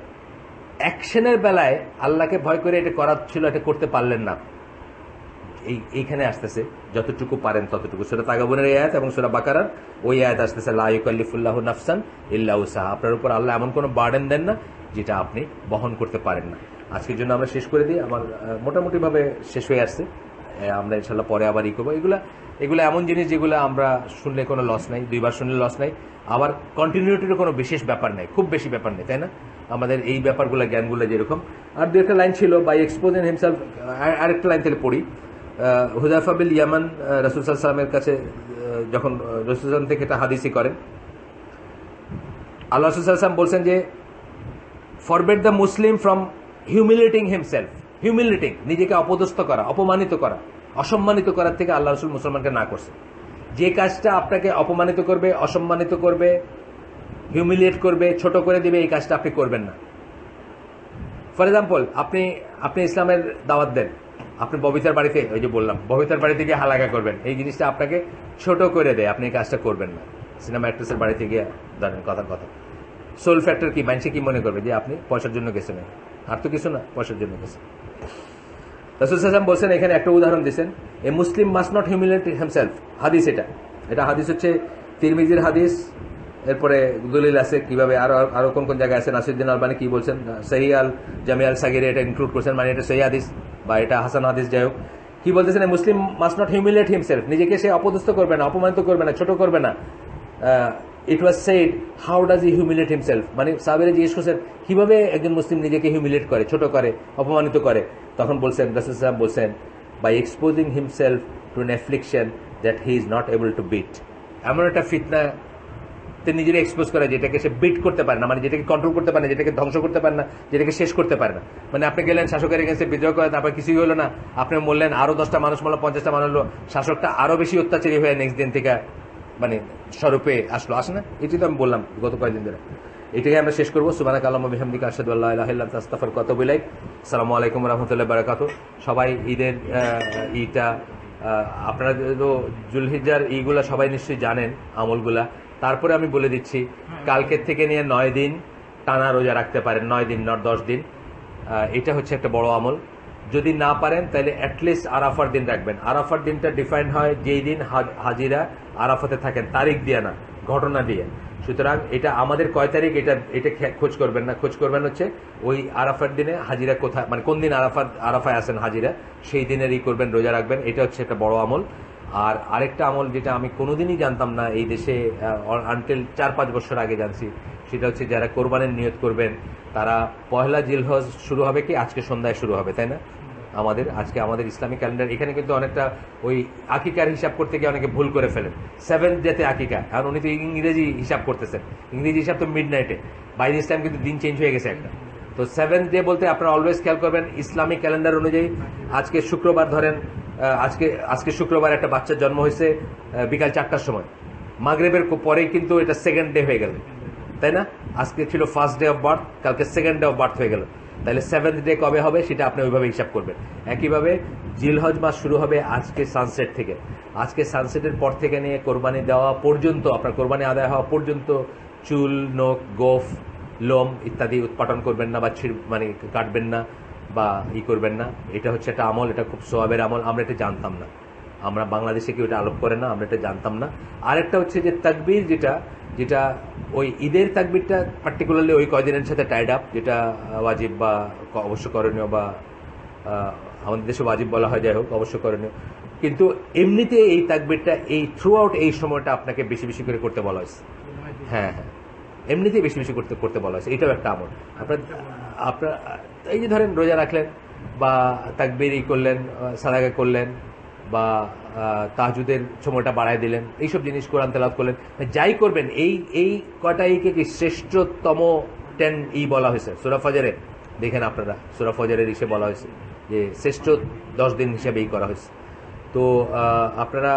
অ্যাকশনের বেলায় আল্লাহকে ভয় করে এটা করার ছিল, এটা করতে পারলেন না, এইখানে আসতেছে যতটুকু পারেন ততটুকু। সূরা তাগাবুনের এই আয়াত এবং সূরা বাকারার ওই আয়াত আসতেছে, লা ইউকাল্লিফুল্লাহু নাফসান ইল্লা উসাহা, আপনার উপর আল্লাহ এমন কোনো বার্ডেন দেন না যেটা আপনি বহন করতে পারেন না। আজকের জন্য আমরা শেষ করে দিই, আমার মোটামুটিভাবে শেষ হয়ে আসছে, আমরা ইনশাল্লাহ পরে আবার করবো। এগুলো এমন জিনিস যেগুলো আমরা শুনলে কোনো লস নাই, 2 বার শুনলে লস নাই, আবার কন্টিনিউটির কোনো বিশেষ ব্যাপার নেই, খুব বেশি ব্যাপার নেই, তাই না? আমাদের এই ব্যাপারগুলো জ্ঞানগুলো যেরকম। আর 2-একটা লাইন ছিল, বাই এক্সপোজিং হিমসেলফ, আরেকটা লাইন থেকে পড়ি। হুযায়ফা বিল ইয়ামান রাসূল সাল্লাল্লাহু আলাইহি ওয়াসাল্লামের কাছে যখন রাসূল সাল্লাল্লাহু থেকে এটা হাদিসই করেন, আল্লাহ রাসূল সাল্লাল্লাহু আলাইহি ওয়াসাল্লাম বলছেন যে forbid the Muslim from humiliating himself, humiliating নিজেকে অপদস্থ করা, অপমানিত করা, অসম্মানিত করার থেকে আল্লাহ রাসূল মুসলমানকে না করছে। যে কাজটা আপনাকে অপমানিত করবে, অসম্মানিত করবে, হিউমিলিয়েট করবে, ছোট করে দিবে, এই কাজটা আপনি করবেন না। ফর এক্সাম্পল, আপনি ইসলামের দাওয়াত দেন, আপনি ববিতার বাড়িতে, ওই যে বললাম ববিতার বাড়িতে গিয়ে হালাকা করবেন, এই জিনিসটা আপনাকে ছোট করে দেয়, আপনি এই কাজটা করবেন না। সিনেমা অ্যাক্ট্রেসের বাড়িতে গিয়ে ধরেন কথার কথা, সোল ফ্যাক্টর কি, মানুষে কি মনে করবে যে আপনি পয়সার জন্য গেছেন, আর তো কিছু না, পয়সার জন্য গেছেন। রাসূল সাল্লাল্লাহু আলাইহি ওয়াসাল্লাম বলছেন, এখানে একটা উদাহরণ দিয়েছেন, এ মুসলিম মাস্ট নট হিউমিলেট হিমসেলফ, হাদিস এটা হাদিস হচ্ছে তিরমিজির হাদিস। এরপরে দলিল আছে কিভাবে, আরো কোন কোন জায়গায় আছে, নাসিরুদ্দিন আলবানী কি বলছেন, সহিহ আল জামি আল সাগিরে এটা ইনক্লুড করছেন, মানে এটা সহিহ হাদিস বা এটা হাসান হাদিস, যাই হোক, কি বলতেছেন, মুসলিম মাস্ট নট হিউমিলেট হিমসেলফ, নিজেকে সে অপদস্থ করবে না, অপমানিত করবে না, ছোট করবে না। It was said, how does he humiliate himself, মানে সাহাবীরা জিজ্ঞেস করছেন কিভাবে একজন মুসলিম নিজেকে হিউমিলেট করে, ছোট করে, অপমানিত করে, তখন বলছেন, রাসূল সাল্লাল্লাহু আলাইহি ওয়াসাল্লাম বলছেন, by exposing himself to an affliction that he is not able to beat, এমন একটা ফিতনা নিজেকে এক্সপোজ করে যেটাকে সে বিট করতে পারে না, মানে যেটাকে কন্ট্রোল করতে পারে না, যেটাকে ধ্বংস করতে পারে না, যেটাকে শেষ করতে পারে না। মানে আপনি গেলেন শাসকের এগেন্সে বিদ্রোহ করে, তারপর কিছুই হলো না, আপনি বললেন আরো 10টা মানুষ মারলো, 50টা মানুষ হলো, শাসকটা আরো বেশি অত্যাচারী হয়ে নেক্সট দিন থেকে মানে স্বরূপে আসলো, আসে না? এটি তো আমি বললাম গত কয়েকদিন ধরে। এটাকে আমরা শেষ করবো। সুবহানাকা আল্লাহুম্মা বিহামদিকা আশহাদু আল্লা ইলাহা ইল্লা আনতা আস্তাগফিরুকা ওয়া আতুবু ইলাইক। আসসালামু আলাইকুম ওয়া রাহমাতুল্লাহি ওয়া বারাকাতুহু। সবাই ঈদের ঈদটা আপনারা তো জুলহিজ্জার ইগুলা সবাই নিশ্চয়ই জানেন আমলগুলা, তারপরে আমি বলে দিচ্ছি কালকের থেকে নিয়ে 9 দিন টানা রোজা রাখতে পারেন, 9 দিন নট 10 দিন। এটা হচ্ছে একটা বড় আমল। যদি না পারেন তাহলে অ্যাটলিস্ট আরাফার দিন রাখবেন। আরাফার দিনটা ডিফাইন হয় যেই দিন হাজিরা আরাফাতে থাকেন, তারিখ দিয়ে না, ঘটনা দিয়ে। সুতরাং এটা আমাদের কয় তারিখ এটা এটা খোঁজ করবেন না, খোঁজ করবেন হচ্ছে ওই আরাফার দিনে হাজিরা কোথায়, মানে কোন দিন আরাফায় আসেন হাজিরা, সেই দিনেরই করবেন, রোজা রাখবেন। এটা হচ্ছে একটা বড় আমল। আর আরেকটা আমল যেটা আমি কোনোদিনই জানতাম না এই দেশে, আনটিল 4-5 বছর আগে জানছি, সেটা হচ্ছে যারা কোরবানির নিয়ত করবেন তারা পহেলা জিলহজ শুরু হবে কি আজকে সন্ধ্যায় শুরু হবে, তাই না? আজকে আমাদের ইসলামিক ক্যালেন্ডার এখানে কিন্তু অনেকটা ওই আকিকার হিসাব করতে গিয়ে অনেকে ভুল করে ফেলেন। 7th ডেতে আকিকা, আর উনি তো ইংরেজি হিসাব করতেছেন, ইংরেজি হিসাব তো মিড নাইটে, বাই দিস টাইম কিন্তু দিন চেঞ্জ হয়ে গেছে একটা। তো 7th ডে বলতে আপনারা অলওয়েজ খেয়াল করবেন ইসলামিক ক্যালেন্ডার অনুযায়ী আজকে শুক্রবার ধরেন, আজকে শুক্রবার একটা বাচ্চার জন্ম হয়েছে বিকাল 4টার সময়, মাগরিবের পরেই কিন্তু এটা 2nd ডে হয়ে গেল, তাই না? আজকে ছিল 1st ডে অফ বার্থ, কালকে 2nd ডে অফ বার্থ হয়ে গেল, তাহলে 7th ডে কবে হবে সেটা আপনি ওইভাবে হিসাব করবেন। একইভাবে জিলহজ মাস শুরু হবে আজকে সানসেট থেকে। আজকে সানসেটের পর থেকে নিয়ে কোরবানি দেওয়া পর্যন্ত, আপনার কোরবানি আদায় হওয়া পর্যন্ত চুল, নখ, গোফ, লোম ইত্যাদি উৎপাটন করবেন না বা মানে কাটবেন না বা করবেন না। এটা হচ্ছে একটা আমল, এটা খুব সোয়াবের আমল। আমরা এটা জানতাম না, আমরা বাংলাদেশে কেউ এটা আলোপ করে না, আমরা এটা জানতাম না। আরেকটা হচ্ছে যে তাকবীর, যেটা ওই ঈদের তাকবীরটা পার্টিকুলারলি ওই কয়দিনের সাথে টাইড আপ, যেটা ওয়াজিব বা অবশ্য করণীয়, বা আমাদের দেশে ওয়াজিব বলা হয়, যাই হোক অবশ্য করণীয়। কিন্তু এমনিতে এই তাকবীরটা এই থ্রু আউট এই সময়টা আপনাকে বেশি বেশি করে করতে বলা হয়েছে। হ্যাঁ, এমনিতেই বেশি বেশি করতে বলা হয়েছে। এটাও একটা আমল। আপনার এই যে ধরেন রোজা রাখলেন বা তাকবীর করলেন, সাদাকা করলেন, বা তাহাজ্জুদের সময়টা বাড়ায় দিলেন, এইসব জিনিস, কোরআন তেলাওয়াত করলেন, যাই করবেন এই কয়টা কি শ্রেষ্ঠতম 10 বলা হয়েছে সূরা ফজরে। দেখেন আপনারা সূরা ফজরের বলা হয়েছে যে শ্রেষ্ঠ 10 দিন হিসেবে করা হয়েছে। তো আপনারা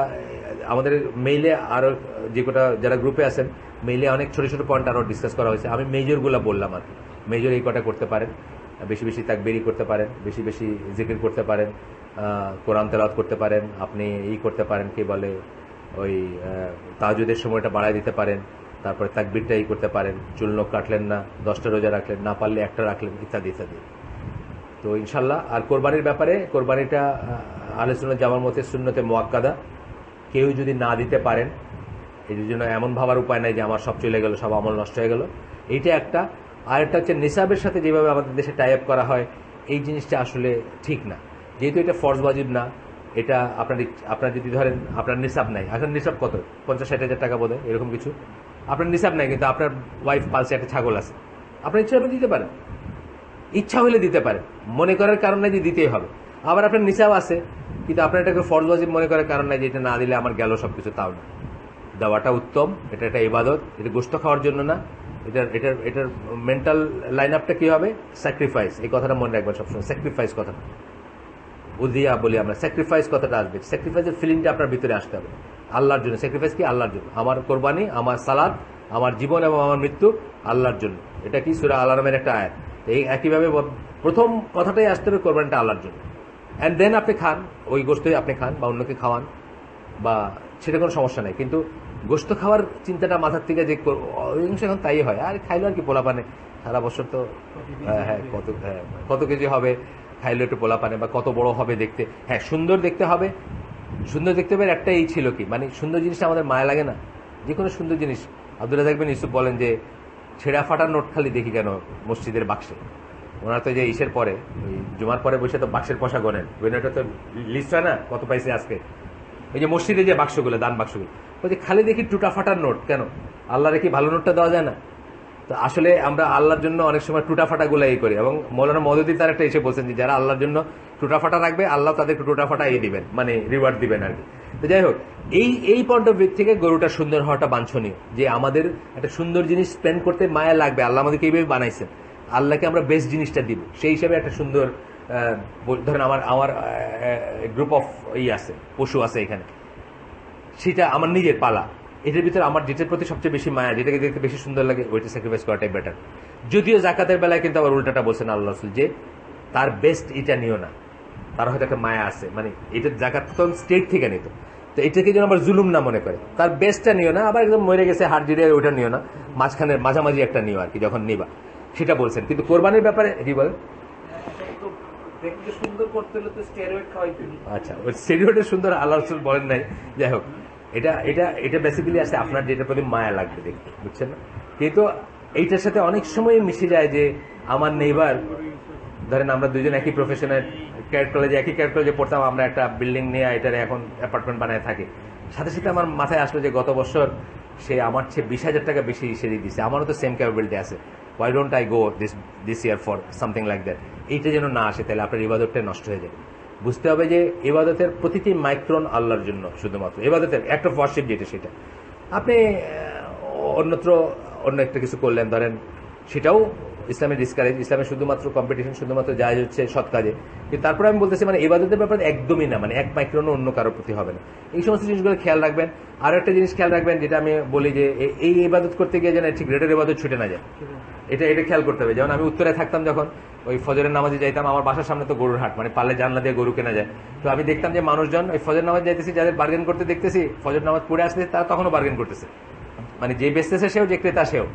আমাদের মেইলে আরো যে কটা যারা গ্রুপে আছেন, মেইলে অনেক ছোট ছোট পয়েন্ট আরো ডিসকাস করা হয়েছে। আমি মেজরগুলো বললাম আর কি। মেজর এই কটা করতে পারেন, বেশি বেশি তাকবীর করতে পারেন, বেশি বেশি জিকির করতে পারেন, কোরআন তেলাওয়াত করতে পারেন, আপনি করতে পারেন কি বলে ওই তাহাজ্জুদের সময়টা বাড়ায় দিতে পারেন, তারপরে তাকবীরটা করতে পারেন, চুল নখ কাটলেন না, 10টা রোজা রাখলেন, না পারলে একটা রাখলেন, ইত্যাদি ইত্যাদি। তো ইনশাল্লাহ। আর কোরবানির ব্যাপারে, কোরবানিটা আহলে সুন্নাত জামার মতে সুন্নতে মুআক্কাদা। কেউ যদি না দিতে পারেন, এর জন্য এমন ভাবার উপায় নাই যে আমার সব চলে গেল, সব আমল নষ্ট হয়ে গেল, এইটা একটা। আর একটা হচ্ছে নিসাবের সাথে যেভাবে আমাদের দেশে টাই আপ করা হয়, এই জিনিসটা আসলে ঠিক না। যেহেতু এটা ফরজ ওয়াজিব না, এটা আপনার যদি ধরেন আপনার নিসাব নাই, এখন নিসাব কত 50-60 হাজার টাকা বোধ হয় এরকম কিছু, আপনার নিসাব নাই, কিন্তু আপনার ওয়াইফ পালসে একটা ছাগল আছে, আপনার ইচ্ছা আপনি দিতে পারেন, ইচ্ছা হলে দিতে পারেন, মনে করার কারণ নাই যে দিতেই হবে। আবার আপনার নিসাব আছে কিন্তু আপনার এটাকে ফরজ ওয়াজিব মনে করার কারণ নাই যে এটা না দিলে আমার গেল সবকিছু, তাও না, দেওয়াটা উত্তম। এটা একটা ইবাদত, এটা গোশত খাওয়ার জন্য না। এটার মেন্টাল লাইন আপটা কি হবে? স্যাক্রিফাইস। এই কথাটা মনে রাখবেন সবসময়, স্যাক্রিফাইস কথাটা উদিয়া বলি আমরা, স্যাক্রিফাইস কথাটা আসবে। স্যাক্রিফাইসের ফিলিংটা আপনার ভিতরে আসতে হবে আল্লাহর জন্য। স্যাক্রিফাইস কি? আল্লাহর জন্য। আমার কোরবানি, আমার সালাত, আমার জীবন এবং আমার মৃত্যু আল্লাহর জন্য। এটা কি সূরা আল আনআমের একটা আয়াত। এই একইভাবে প্রথম কথাটাই আসতে হবে কোরবানিটা আল্লাহর জন্য। অ্যান্ড দেন আপনি খান, ওই গোশতই আপনি খান বা অন্যকে খাওয়ান, বা সেটা কোনো সমস্যা নেই। কিন্তু গোশত খাওয়ার চিন্তাটা মাথার থেকে যে অধিকাংশ এখন তাই হয়, আর খাইলো আর কি পোলাপানে, সারা বছর তো কত কেজি হবে খাইলো একটু পোলাপানে, বা কত বড় হবে দেখতে। হ্যাঁ, সুন্দর দেখতে হবে, সুন্দর দেখতে হবে। একটা ছিল কি, মানে সুন্দর জিনিসটা আমাদের মায়া লাগে না? যে কোনো সুন্দর জিনিস, আব্দুল রাজ্জাক বিন ইউসুফ বলেন যে ছেঁড়া ফাটার নোট খালি দেখি কেন মসজিদের বাক্সে। ওনারা তো যে ইসের পরে, ওই জুমার পরে বসে তো বাক্সের পয়সা গোনেন, ওটা তো লিস্ট হয় না কত পাইছে আজকে। ওই যে মসজিদে যে বাক্সগুলো, দান বাক্সগুলো, ওই যে খালি দেখি টুটা ফাটার নোট, কেন আল্লাহ রেখে ভালো নোটটা দেওয়া যায় না? তো আসলে আমরা আল্লাহর জন্য অনেক সময় টুটা ফাটা গুলো করি। এবং মৌলানা মদুদি তার একটা এসে বলছেন যে যারা আল্লাহর জন্য টুটা ফাটা রাখবে, আল্লাহ তাদেরকে টুটা ফাটা দিবেন, মানে রিওয়ার্ড দিবেন আর কি। তো যাই হোক, এই পয়েন্ট অফ ভিউ থেকে গরুটা সুন্দর হওয়াটা বাঞ্ছনীয়, যে আমাদের একটা সুন্দর জিনিস স্পেন্ড করতে মায়া লাগবে। আল্লাহ আমাদেরকে এইভাবে বানাইছেন, আল্লাহকে আমরা বেস্ট জিনিসটা দিব, সেই হিসাবে একটা সুন্দর ধরেন আমার গ্রুপ অফ আছে, পশু আছে এখানে, সেটা আমার নিজের পালা, এটার ভিতরে আমার যেটার প্রতি সবচেয়ে বেশি মায়া, যেটাকে দেখতে বেশি সুন্দর লাগে, ওইটা স্যাক্রিফাইস করাটাই বেটার। যদিও জাকাতের বেলায় কিন্তু আবার উল্টাটা বলছেন আল্লাহ রাসূল যে তার বেস্ট এটা নিও না, তার হয়তো একটা মায়া আছে, মানে এটা জাকাত তখন স্টেট থেকে নিত, তো এটাকে যেন আবার জুলুম না মনে করে, তার বেস্টটা নিও না, আবার একদম মরে গেছে হাড় জিরে ওইটা নিও না, মাঝখানের মাঝামাঝি একটা নিও আর কি যখন নিবা, সেটা বলছেন। কিন্তু কোরবানির ব্যাপারে কি বলেন? দেখতে সুন্দর করতে হলে তো স্টেরয়েড খাওয়াইতে হবে। আচ্ছা, ওই স্টেরিওটা সুন্দর আল্লাহ রাসূল বলেন নাই, যাই হোক, এটা এটা এটা বেসিক্যালি আছে আপনার যেটার প্রতি মায়া লাগবে দেখতে, বুঝছেন না? কিন্তু এইটার সাথে অনেক সময় মিশে যায় যে আমার নেইবার, ধরেন আমরা দুজন একই প্রফেশনের ক্যারেট কলেজে, একই ক্যারেট কলেজে পড়তাম, আমরা একটা বিল্ডিং নিয়ে এটারে এখন অ্যাপার্টমেন্ট বানায় থাকি। সাথে সাথে আমার মাথায় আসলো যে গত বছর সে আমার চেয়ে 20,000 টাকা বেশি সেরে দিচ্ছে, আমারও তো সেম ক্যাপাবিলিটি আছে, why don't I go this year for something like that. এইটা যেন না আসে, তাহলে আপনার ইবাদতটা নষ্ট হয়ে যাবে। বুঝতে হবে যে ইবাদতের প্রতিটি মাইক্রন আল্লাহর জন্য, শুধুমাত্র ইবাদতের অ্যাক্ট অফ ওয়ার্শিপ যেটা, সেটা আপনি অন্যত্র অন্য একটা কিছু করলেন, ধরেন সেটাও ইসলামের ডিসকারেজ, ইসলামের শুধুমাত্র কম্পিটিশন শুধুমাত্র জায়েজ হচ্ছে সৎ কাজে, কিন্তু তারপরে আমি বলতেছি মানে ইবাদতের ব্যাপারে একদমই না, মানে এক মাইক্রনও অন্য কারোর প্রতি হবে না। এই সমস্ত জিনিসগুলো খেয়াল রাখবেন। আর একটা জিনিস খেয়াল রাখবেন, যেটা আমি বলি যে এই ইবাদত করতে গিয়ে যেন ঠিক গ্রেটের ইবাদত ছুটে না যায়, এটা খেয়াল করতে হবে। যেমন আমি উত্তরায় থাকতাম, যখন ওই ফজরের নামাজে যাইতাম, আমার বাসার সামনে তো গরুর হাট, মানে পারলে জানলা দিয়ে গরু কেনা যায়, তো আমি দেখতাম যে মানুষজন ওই ফজর নামাজ যাইতেছি, যাদের বার্গেন করতে দেখতেছি, ফজর নামাজ পড়ে আসতে তারা তখনও বার্গেন করতেছে, মানে যে বেচতেছে সেও, যে ক্রেতা সেও।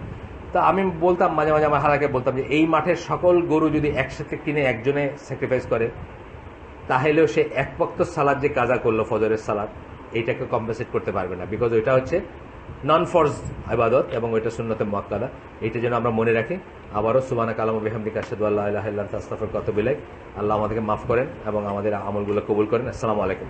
তো আমি বলতাম মাঝে মাঝে আমার হারাকে বলতাম যে এই মাঠের সকল গরু যদি একসাথে কিনে একজনে স্যাক্রিফাইস করে, তাহলেও সে এক ওয়াক্ত সালাদ যে কাজা করলো ফজরের সালাদ, এইটাকে কম্পেনসেট করতে পারবে না, বিকজ ওইটা হচ্ছে নন ফরজ ইবাদত এবং ওইটা সুন্নতে মুআক্কাদা। এইটা যেন আমরা মনে রাখি। আবারও সুবহানাকা আল্লাহুম্মা ওয়া বিহামদিকা আশহাদু আল্লা ইলাহা ইল্লা আনতা আস্তাগফিরুকা ওয়া আতুবু ইলাইক। আল্লাহ আমাদেরকে মাফ করেন এবং আমাদের আমলগুলো কবুল করেন। আসসালামু আলাইকুম।